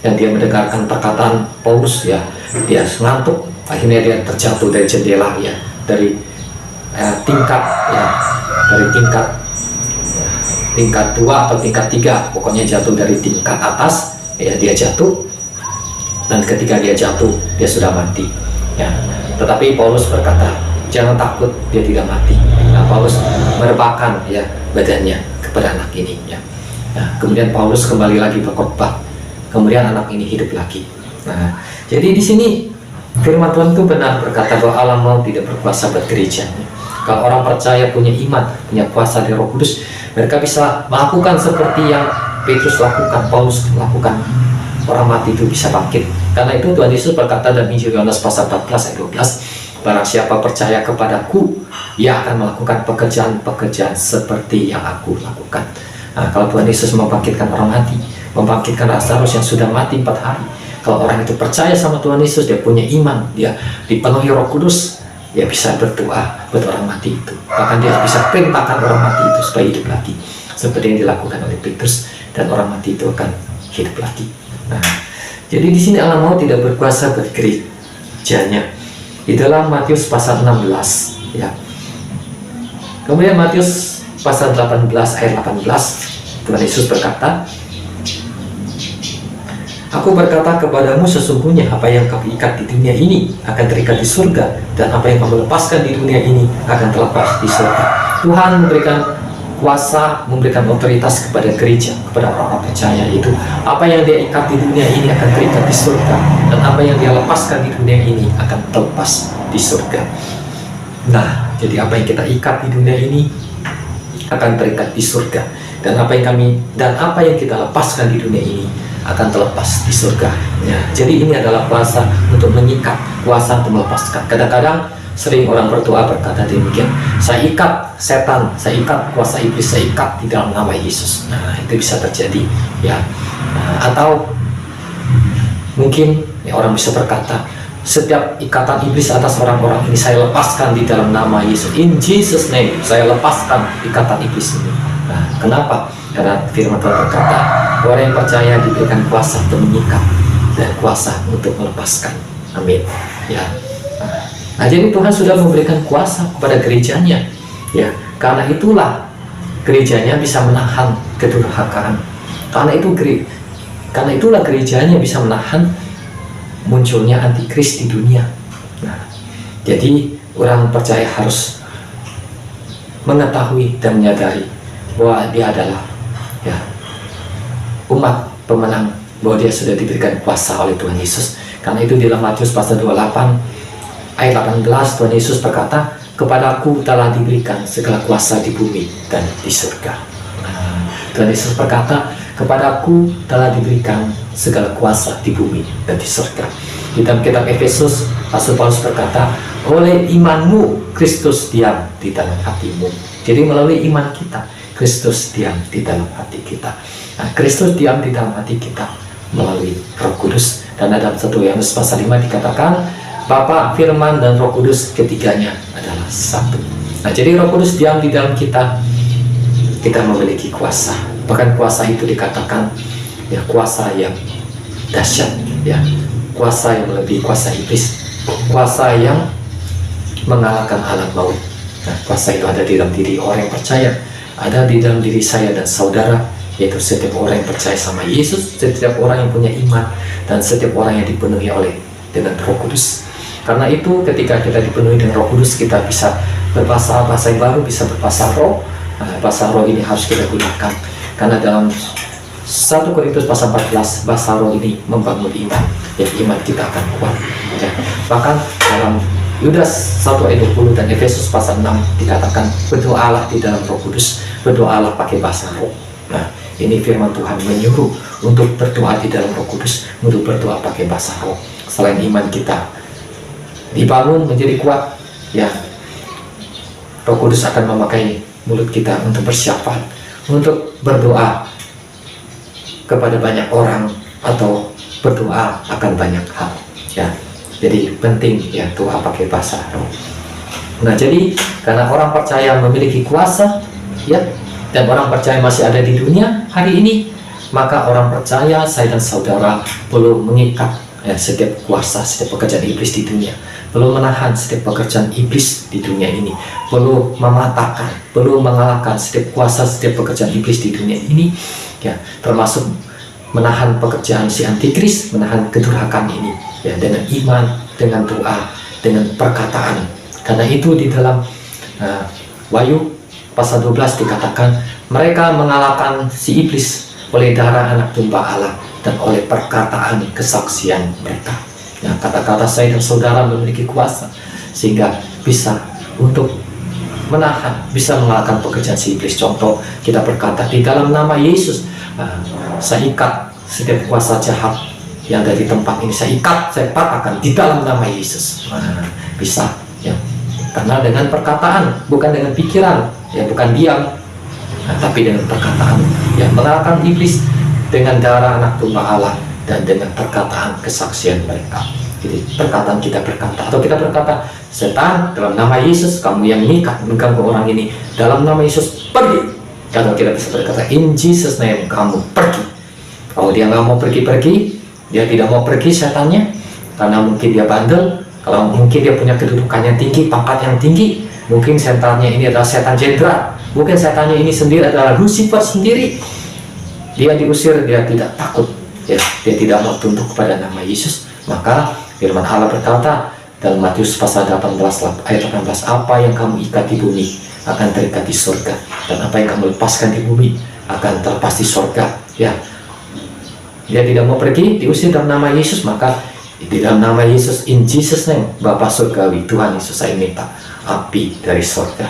dan dia mendengarkan perkataan Paulus ya. Dia ngantuk, akhirnya dia terjatuh dari jendela ya, dari tingkat ya, dari tingkat 2 atau tingkat 3, pokoknya jatuh dari tingkat atas ya, dia jatuh, dan ketika dia jatuh dia sudah mati ya. Tetapi Paulus berkata, jangan takut, dia tidak mati. Nah, Paulus merebahkan ya badannya kepada anak ini ya. Nah, kemudian Paulus kembali lagi berkhotbah, kemudian anak ini hidup lagi. Nah, jadi di sini firman Tuhan itu benar berkata bahwa alam maut tidak berkuasa buat gerejanya. Kalau orang percaya, punya iman, punya kuasa dari Roh Kudus, mereka bisa melakukan seperti yang Petrus lakukan, Paulus lakukan. Orang mati itu bisa bangkit. Karena itu Tuhan Yesus berkata dalam Injil Yohanes pasal 14 ayat 12, barang siapa percaya kepadaku, ia akan melakukan pekerjaan-pekerjaan seperti yang aku lakukan. Nah, kalau Tuhan Yesus membangkitkan orang mati, membangkitkan Lazarus yang sudah mati 4 hari, kalau orang itu percaya sama Tuhan Yesus, dia punya iman, dia dipenuhi Roh Kudus, dia bisa berdoa buat orang mati itu. Bahkan dia bisa perintahkan orang mati itu supaya hidup lagi, seperti yang dilakukan oleh Petrus, dan orang mati itu akan hidup lagi. Nah, jadi di sini alam maut tidak berkuasa buat gerejanya. Di dalam Matius pasal 16 ya. Kemudian Matius pasal 18 ayat 18, Tuhan Yesus berkata, Aku berkata kepadamu, sesungguhnya apa yang kamu ikat di dunia ini akan terikat di surga, dan apa yang kamu lepaskan di dunia ini akan terlepas di surga. Tuhan memberikan kuasa, memberikan otoritas kepada gereja, kepada orang-orang percaya, itu apa yang dia ikat di dunia ini akan terikat di surga, dan apa yang dia lepaskan di dunia ini akan terlepas di surga. Nah, jadi apa yang kita ikat di dunia ini akan terikat di surga, dan apa yang kita lepaskan di dunia ini akan terlepas di surga ya. Jadi ini adalah kuasa untuk mengikat, kuasa untuk melepaskan. Kadang-kadang sering orang berdoa berkata demikian, saya ikat setan, saya ikat kuasa iblis, saya ikat di dalam nama Yesus. Nah, itu bisa terjadi ya. Atau mungkin ya, orang bisa berkata, setiap ikatan iblis atas orang-orang ini saya lepaskan di dalam nama Yesus. In Jesus name, saya lepaskan ikatan iblis ini. Nah, kenapa? Karena firman Tuhan berkata, orang yang percaya diberikan kuasa untuk mengikat dan kuasa untuk melepaskan. Amin. Ya. Nah, jadi Tuhan sudah memberikan kuasa kepada gerejanya. Ya, karena itulah gerejanya bisa menahan kedurhakaan. Karena itulah gerejanya bisa menahan munculnya antikris di dunia. Nah, jadi orang percaya harus mengetahui dan menyadari bahwa dia adalah ya umat pemenang, bahwa dia sudah diberikan kuasa oleh Tuhan Yesus. Karena itu di dalam Matius pasal 28 ayat 18, Tuhan Yesus berkata, kepadaku telah diberikan segala kuasa di bumi dan di surga. Nah, Tuhan Yesus berkata, kepadaku telah diberikan segala kuasa di bumi dan di surga. Di dalam kitab Efesus, Rasul Paulus berkata, oleh imanmu Kristus diam di dalam hatimu. Jadi melalui iman kita, Kristus diam di dalam hati kita. Nah, Kristus diam di dalam hati kita melalui Roh Kudus. Dan dalam 1 Yohanes pasal 5 dikatakan, Bapa, Firman, dan Roh Kudus ketiganya adalah satu. Nah, jadi Roh Kudus diam di dalam kita, kita memiliki kuasa. Bahkan kuasa itu dikatakan ya kuasa yang dahsyat, ya kuasa yang melebihi kuasa iblis, kuasa yang mengalahkan alam maut. Nah, kuasa itu ada di dalam diri orang yang percaya, ada di dalam diri saya dan saudara, yaitu setiap orang yang percaya sama Yesus, setiap orang yang punya iman, dan setiap orang yang dipenuhi dengan Roh Kudus. Karena itu ketika kita dipenuhi dengan Roh Kudus, kita bisa berbahasa yang baru, bisa berbahasa roh. Bahasa roh ini harus kita gunakan, karena dalam 1 Korintus pasal 14, bahasa roh ini membangun iman, ya iman kita akan kuat. Ya. Bahkan dalam Yudas 1 ayat 20 dan Efesus pasal 6 dikatakan berdoalah di dalam Roh Kudus, berdoalah pakai bahasa roh. Nah, ini firman Tuhan menyuruh untuk berdoa di dalam Roh Kudus, untuk berdoa pakai bahasa roh. Selain iman kita dibangun menjadi kuat, ya Roh Kudus akan memakai mulut kita untuk bersyafaat, untuk berdoa kepada banyak orang, atau berdoa akan banyak hal, ya. Jadi penting ya doa pakai bahasa roh. Nah, jadi karena orang percaya memiliki kuasa, ya, dan orang percaya masih ada di dunia hari ini, maka orang percaya, saya dan saudara, perlu mengikat ya, setiap kuasa, setiap pekerjaan iblis di dunia, perlu menahan setiap pekerjaan iblis di dunia ini, perlu mematahkan, perlu mengalahkan setiap kuasa, setiap pekerjaan iblis di dunia ini, ya, termasuk menahan pekerjaan si antikris, menahan kedurhakaan ini, ya, dengan iman, dengan doa, dengan perkataan. Karena itu di dalam Wahyu pasal 12 dikatakan mereka mengalahkan si iblis oleh darah anak domba Allah dan oleh perkataan kesaksian mereka. Ya, kata-kata saya dan saudara memiliki kuasa sehingga bisa untuk menahan, bisa mengalahkan pekerjaan si iblis. Contoh, kita berkata di dalam nama Yesus, saya ikat setiap kuasa jahat yang ada di tempat ini, saya ikat, saya patahkan di dalam nama Yesus. Bisa, ya, karena dengan perkataan, bukan dengan pikiran, ya, bukan diam, tapi dengan perkataan, ya, mengalahkan iblis dengan darah anak domba Allah dan dengan perkataan kesaksian mereka. Jadi perkataan kita berkata, atau kita berkata, setan, dalam nama Yesus kamu yang mengikat mengganggu orang ini, dalam nama Yesus pergi. Kalau kita bisa berkata, in Jesus name kamu pergi. Kalau dia nggak mau pergi-pergi, dia tidak mau pergi setannya, karena mungkin dia bandel, kalau mungkin dia punya kedudukan yang tinggi, pangkat yang tinggi, mungkin setannya ini adalah setan jenderal, mungkin setannya ini sendiri adalah Lucifer sendiri. Dia diusir, dia tidak takut, ya, dia tidak mau tunduk kepada nama Yesus. Maka firman Allah berkata dalam Matius pasal 18 ayat 18, apa yang kamu ikat di bumi akan terikat di surga, dan apa yang kamu lepaskan di bumi akan terlepas di surga. Ya, dia tidak mau pergi, diusir dalam nama Yesus, maka di dalam nama Yesus, in Jesus name, Bapa Surgawi, Tuhan Yesus, saya minta api dari surga.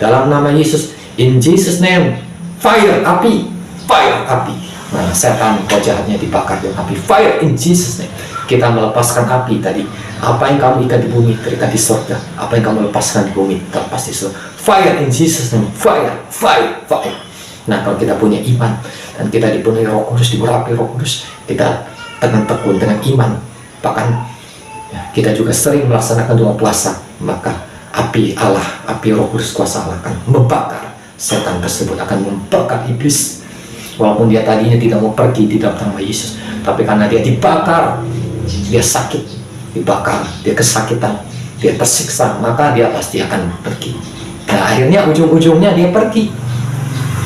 Dalam nama Yesus, in Jesus name, fire, api, fire, api. Nah, setan kau jahatnya dibakar dengan api, fire in Jesus name. Kita melepaskan api tadi. Apa yang kamu ikat di bumi terikat di surga, apa yang kamu lepaskan di bumi terlepas di surga. Fire in Jesus name, fire, fire, fire. Nah, kalau kita punya iman dan kita dipenuhi Roh Kudus, diurapi Roh Kudus, kita tekan tekun dengan iman, bahkan ya, kita juga sering melaksanakan doa puasa, maka api Allah, api Roh Kudus kuasa Allah akan membakar setan tersebut, akan membakar iblis. Walaupun dia tadinya tidak mau pergi di dalam nama Yesus, tapi karena dia dibakar, dia sakit, dibakar, dia kesakitan, dia tersiksa, maka dia pasti akan pergi. Nah, akhirnya ujung-ujungnya dia pergi.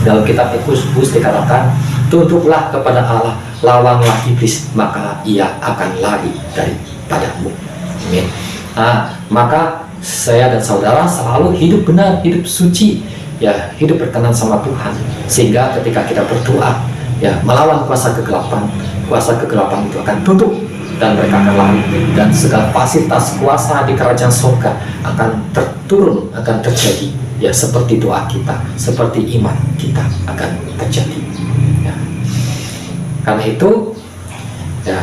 Dalam kitab Efesus dikatakan, tunduklah kepada Allah, lawanlah iblis, maka ia akan lari daripadamu. Amin. Nah, maka saya dan saudara selalu hidup benar, hidup suci, ya, hidup berkenan sama Tuhan, sehingga ketika kita berdoa, ya, melawan kuasa kegelapan itu akan tunduk dan mereka akan lari, dan segala fasilitas kuasa di kerajaan surga akan terturun, akan terjadi, ya, seperti doa kita, seperti iman kita akan terjadi, ya. Karena itu, ya,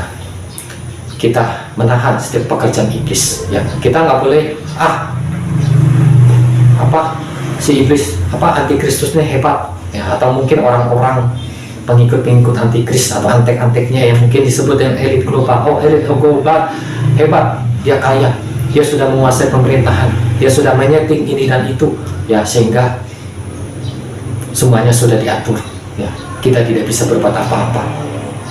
kita menahan setiap pekerjaan iblis, ya. Kita nggak boleh si iblis, antikristusnya hebat, ya, atau mungkin orang-orang pengikut-pengikut antikris atau antek-anteknya yang mungkin disebut dengan elit global. Oh, elit global hebat, dia kaya, dia sudah menguasai pemerintahan, dia sudah menyeting ini dan itu, ya, sehingga semuanya sudah diatur, ya. Kita tidak bisa berbuat apa-apa,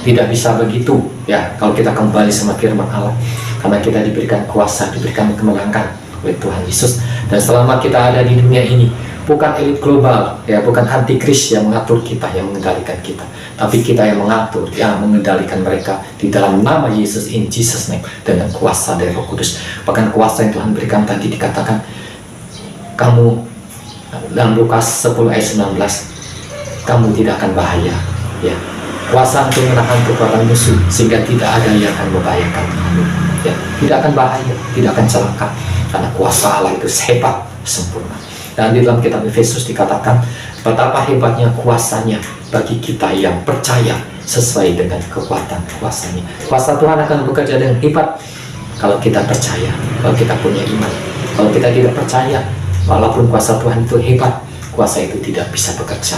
tidak bisa begitu, ya, kalau kita kembali sama firman Allah, karena kita diberikan kuasa, diberikan kemenangan oleh Tuhan Yesus. Dan selama kita ada di dunia ini, bukan elit global, ya, bukan antikris yang mengatur kita, yang mengendalikan kita, tapi kita yang mengatur, yang mengendalikan mereka di dalam nama Yesus, in Jesus name, dengan kuasa dari Roh Kudus. Bahkan kuasa yang Tuhan berikan tadi dikatakan kamu dalam Lukas 10 ayat 19, kamu tidak akan bahaya, ya. Kuasa untuk menahan kekuatan musuh sehingga tidak ada yang akan membahayakan kamu, ya. Tidak akan bahaya, tidak akan celaka, karena kuasa Allah itu hebat, sempurna. Dan di dalam kitab Efesus dikatakan betapa hebatnya kuasanya bagi kita yang percaya sesuai dengan kekuatan kuasanya. Kuasa Tuhan akan bekerja dengan hebat kalau kita percaya, kalau kita punya iman. Kalau kita tidak percaya, walaupun kuasa Tuhan itu hebat, kuasa itu tidak bisa bekerja.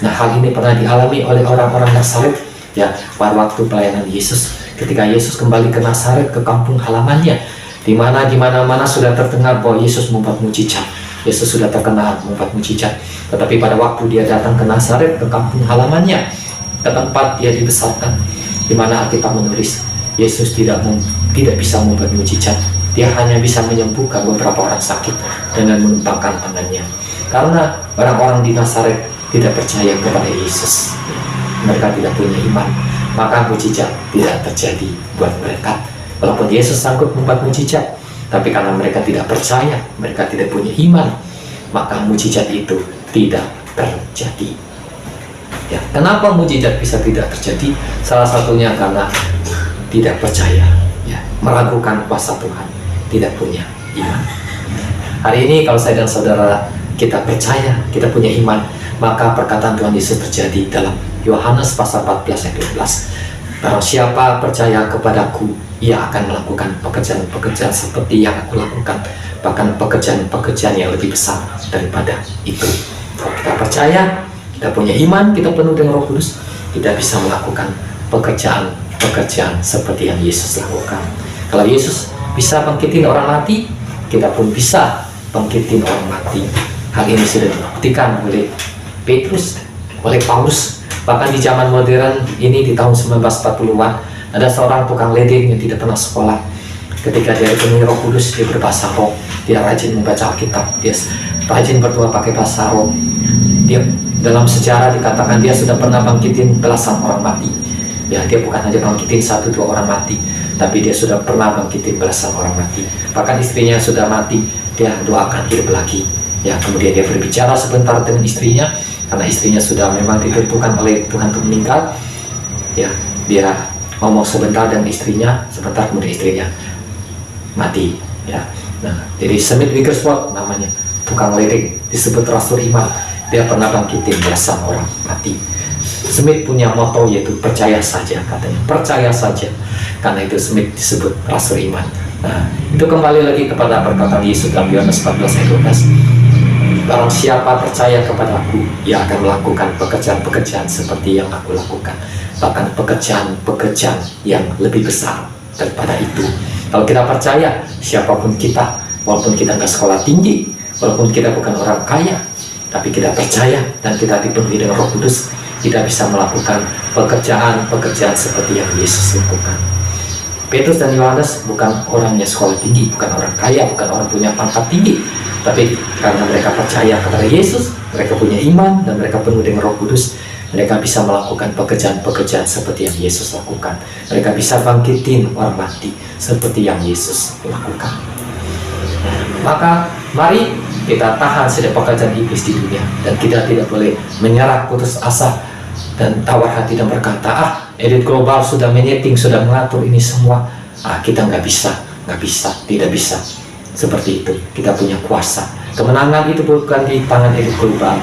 Nah, hal ini pernah dialami oleh orang-orang Nazaret, ya, pada waktu pelayanan Yesus. Ketika Yesus kembali ke Nazaret, ke kampung halamannya, di mana sudah terdengar bahwa Yesus membuat mujizat. Yesus sudah terkenal membuat mujizat. Tetapi pada waktu dia datang ke Nazaret, ke kampung halamannya, ke tempat dia dibesarkan, di mana Alkitab menulis Yesus tidak bisa membuat mujizat. Dia hanya bisa menyembuhkan beberapa orang sakit dengan menumpangkan tangannya. Karena orang-orang di Nazaret tidak percaya kepada Yesus, mereka tidak punya iman, maka mujizat tidak terjadi buat mereka. Walaupun Yesus sanggup membuat mujizat, tapi karena mereka tidak percaya, mereka tidak punya iman, maka mujizat itu tidak terjadi. Ya, kenapa mujizat bisa tidak terjadi? Salah satunya karena tidak percaya, ya, meragukan kuasa Tuhan, tidak punya iman. Hari ini kalau saya dan saudara kita percaya, kita punya iman, maka perkataan Tuhan Yesus terjadi dalam Yohanes pasal 14 ayat 12. Barang siapa percaya kepadaku, ia akan melakukan pekerjaan-pekerjaan seperti yang aku lakukan, bahkan pekerjaan-pekerjaan yang lebih besar daripada itu. Kalau kita percaya, kita punya iman, kita penuh dengan Roh Kudus, kita bisa melakukan pekerjaan seperti yang Yesus lakukan. Kalau Yesus bisa bangkitin orang mati, kita pun bisa bangkitin orang mati. Hal ini sudah dibuktikan oleh Petrus, oleh Paulus. Bahkan di zaman modern ini, di tahun 1940-an, ada seorang tukang ledeng yang tidak pernah sekolah. Ketika dia dipenuhi Roh Kudus, dia berbahasa roh, dia rajin membaca Alkitab, dia rajin berdoa pakai bahasa roh. Dia dalam sejarah dikatakan dia sudah pernah bangkitin belasan orang mati. Ya, dia bukan hanya bangkitin 1-2 orang mati, tapi dia sudah pernah bangkitin belasan orang mati. Bahkan istrinya sudah mati, dia doakan hidup lagi. Ya, kemudian dia berbicara sebentar dengan istrinya, karena istrinya sudah memang ditentukan oleh Tuhan untuk meninggal. Ya, dia ngomong sebentar dengan istrinya, sebentar kemudian istrinya mati. Ya, nah, jadi Smith Wigglesworth namanya, tukang ledeng, disebut Rasul Iman. Dia pernah bangkitin belasan orang mati. Smith punya moto yaitu percaya saja, katanya, percaya saja. Karena itu Smith disebut Rasul Iman. Nah, itu kembali lagi kepada perkataan Yesus dalam Yohanes 14 ayat 12. Barang siapa percaya kepadaku, ia akan melakukan pekerjaan-pekerjaan seperti yang aku lakukan, bahkan pekerjaan-pekerjaan yang lebih besar daripada itu. Kalau kita percaya, siapapun kita, walaupun kita nggak sekolah tinggi, walaupun kita bukan orang kaya, tapi kita percaya dan kita dipenuhi dengan Roh Kudus, kita bisa melakukan pekerjaan-pekerjaan seperti yang Yesus lakukan. Petrus dan Yohanes bukan orang yang sekolah tinggi, bukan orang kaya, bukan orang punya pangkat tinggi, tapi karena mereka percaya kepada Yesus, mereka punya iman, dan mereka penuh dengan Roh Kudus, mereka bisa melakukan pekerjaan-pekerjaan seperti yang Yesus lakukan. Mereka bisa bangkitin orang mati seperti yang Yesus lakukan. Maka mari kita tahan setiap pekerjaan iblis di dunia, dan kita tidak boleh menyerah, putus asa, dan tawar hati dan berkata, elit global sudah menyeting, sudah mengatur ini semua. Kita nggak bisa, tidak bisa. Seperti itu, kita punya kuasa. Kemenangan itu bukan di tangan elit global.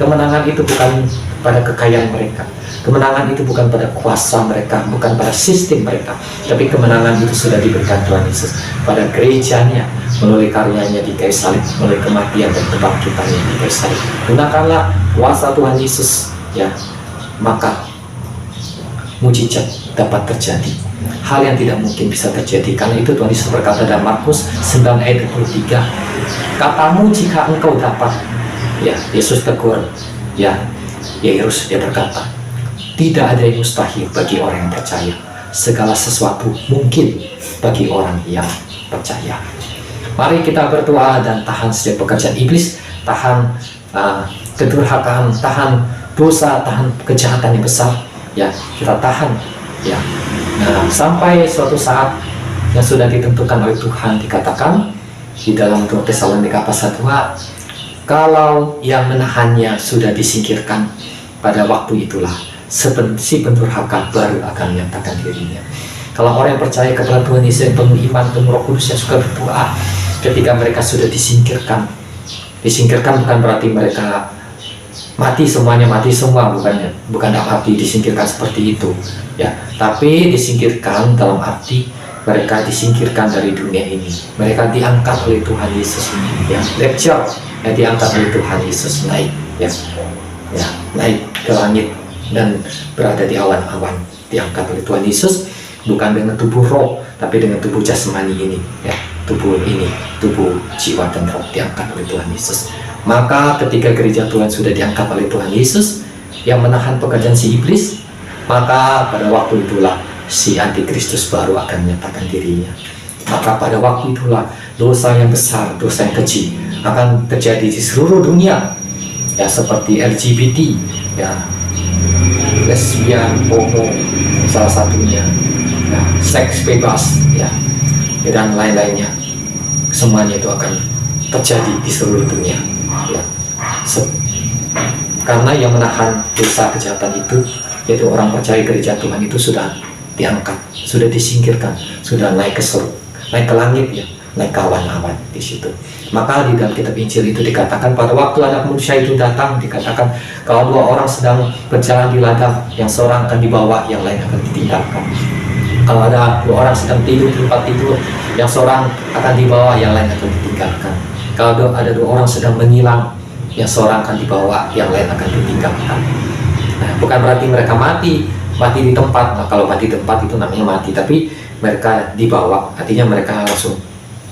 Kemenangan itu bukan pada kekayaan mereka. Kemenangan itu bukan pada kuasa mereka, bukan pada sistem mereka. Tapi kemenangan itu sudah diberikan Tuhan Yesus pada gerejanya, melalui karyanya di kayu salib, melalui kematian dan kebangkitannya di kayu salib. Gunakanlah kuasa Tuhan Yesus, ya, maka mujizat dapat terjadi. Hal yang tidak mungkin bisa terjadi. Karena itu Tuhan Yesus berkata dalam Markus 9 ayat 23, katamu jika engkau dapat. Ya, Yesus tegur, ya, Yairus, dia berkata, tidak ada yang mustahil bagi orang yang percaya. Segala sesuatu mungkin bagi orang yang percaya. Mari kita berdoa dan tahan setiap pekerjaan iblis, tahan kedurhakaan, tahan dosa, tahan kejahatan yang besar. Ya, kita tahan, ya. Nah, sampai suatu saat yang sudah ditentukan oleh Tuhan, dikatakan di dalam 2 Tesalonika pasal 2, kalau yang menahannya sudah disingkirkan, pada waktu itulah si pendurhaka baru akan menyatakan dirinya. Kalau orang yang percaya kepada Tuhan Yesus, yang penuh iman, penuh Roh Kudus, yang suka berdoa, ketika mereka sudah disingkirkan bukan berarti mereka mati semuanya, mati semua, bukan arti disingkirkan seperti itu ya, tapi disingkirkan dalam arti mereka disingkirkan dari dunia ini, mereka diangkat oleh Tuhan Yesus ya, rapture ya, diangkat oleh Tuhan Yesus, naik ya, naik ke langit dan berada di awan-awan, diangkat oleh Tuhan Yesus, bukan dengan tubuh roh tapi dengan tubuh jasmani ini ya, tubuh jiwa dan roh diangkat oleh Tuhan Yesus. Maka ketika gereja Tuhan sudah diangkat oleh Tuhan Yesus yang menahan pekerjaan si iblis, maka pada waktu itulah si antikristus baru akan menyatakan dirinya. Maka pada waktu itulah dosa yang besar, dosa yang kecil akan terjadi di seluruh dunia ya, seperti LGBT ya, lesbian, homo salah satunya ya, seks bebas ya, dan lain-lainnya, semuanya itu akan terjadi di seluruh dunia ya. Karena yang menahan dosa kejahatan itu, yaitu orang percaya gereja Tuhan itu sudah diangkat, sudah disingkirkan, sudah naik ke surga, naik ke langit ya, naik ke awan-awan di situ. Maka di dalam kitab Injil itu dikatakan pada waktu Anak Manusia itu datang, dikatakan kalau 2 orang sedang berjalan di ladang, yang seorang akan dibawa, yang lain akan ditinggalkan. Kalau ada 2 orang sedang tidur di tempat tidur, yang seorang akan dibawa, yang lain akan ditinggalkan. Kalau ada 2 orang sedang menyilang, yang seorang akan dibawa, yang lain akan ditinggalkan. Nah, bukan berarti mereka mati di tempat. Nah, kalau mati di tempat itu namanya mati, tapi mereka dibawa, artinya mereka langsung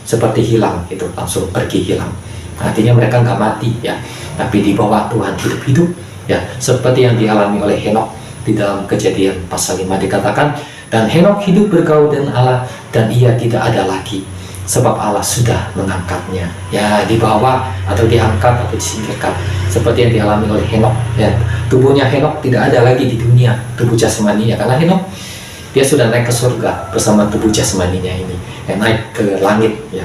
seperti hilang, itu langsung pergi hilang. Artinya mereka nggak mati ya, tapi dibawa Tuhan hidup-hidup ya, seperti yang dialami oleh Henok di dalam Kejadian pasal 5 dikatakan, dan Henok hidup bergaul dengan Allah dan ia tidak ada lagi, sebab Allah sudah mengangkatnya ya, dibawa atau diangkat atau disingkirkan, seperti yang dialami oleh Henok ya. Tubuhnya Henok tidak ada lagi di dunia, tubuh jasmaninya, karena Henok dia sudah naik ke surga bersama tubuh jasmaninya ini, naik ke langit ya,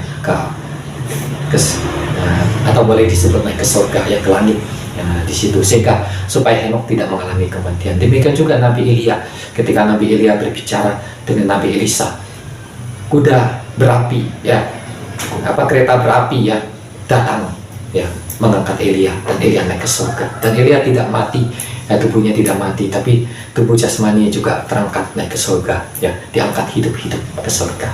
atau boleh disebut naik ke surga ya, ke langit ya, di situ, sehingga supaya Henok tidak mengalami kematian. Demikian juga Nabi Elia, ketika Nabi Elia berbicara dengan Nabi Elisa, kuda berapi ya, kereta berapi ya, datang ya, mengangkat Elia, dan Elia naik ke surga, dan Elia tidak mati ya, tubuhnya tidak mati, tapi tubuh jasmani juga terangkat naik ke surga ya, diangkat hidup-hidup ke surga.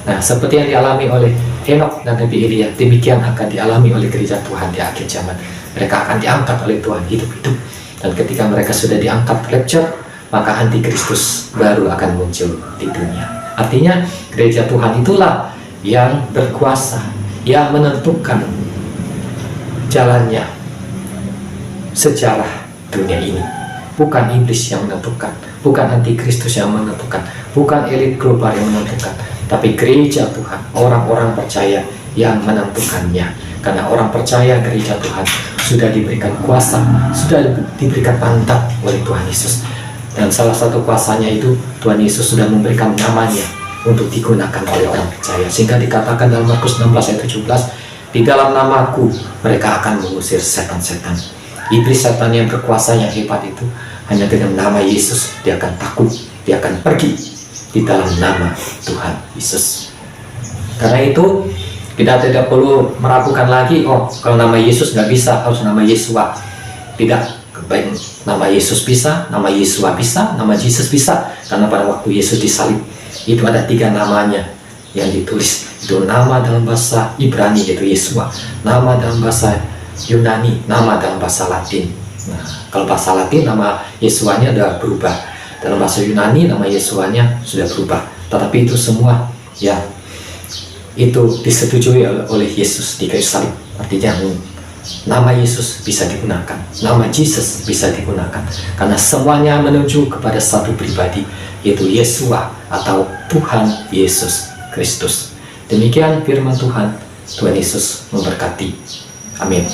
Nah, seperti yang dialami oleh Henok dan Nabi Elia, demikian akan dialami oleh gereja Tuhan di akhir zaman. Mereka akan diangkat oleh Tuhan hidup-hidup, dan ketika mereka sudah diangkat rapture, maka antikristus baru akan muncul di dunia. Artinya gereja Tuhan itulah yang berkuasa, yang menentukan jalannya sejarah dunia ini. Bukan iblis yang menentukan, bukan antikristus yang menentukan, bukan elit global yang menentukan, tapi gereja Tuhan, orang-orang percaya yang menentukannya. Karena orang percaya gereja Tuhan sudah diberikan kuasa, sudah diberikan mandat oleh Tuhan Yesus. Dan salah satu kuasanya itu Tuhan Yesus sudah memberikan namanya untuk digunakan oleh orang percaya. Sehingga dikatakan dalam Markus 16 ayat 17, di dalam namaku mereka akan mengusir setan-setan. Iblis, setan yang berkuasa yang hebat itu, hanya dengan nama Yesus dia akan takut, dia akan pergi di dalam nama Tuhan Yesus. Karena itu kita tidak perlu meragukan lagi, oh kalau nama Yesus nggak bisa, harus nama Yesua. Tidak, baik nama Yesus bisa, nama Yesua bisa, nama Yesus bisa. Karena pada waktu Yesus disalib itu ada 3 namanya yang ditulis. Itu nama dalam bahasa Ibrani yaitu Yesua, nama dalam bahasa Yunani, nama dalam bahasa Latin. Nah, kalau bahasa Latin nama Yesuanya sudah berubah, dalam bahasa Yunani nama Yesuanya sudah berubah. Tetapi itu semua ya, itu disetujui oleh Yesus di kayu salib. Artinya nama Yesus bisa digunakan, nama Jesus bisa digunakan, karena semuanya menuju kepada satu pribadi, yaitu Yesua atau Tuhan Yesus Kristus. Demikian firman Tuhan. Tuhan Yesus memberkati. Amin.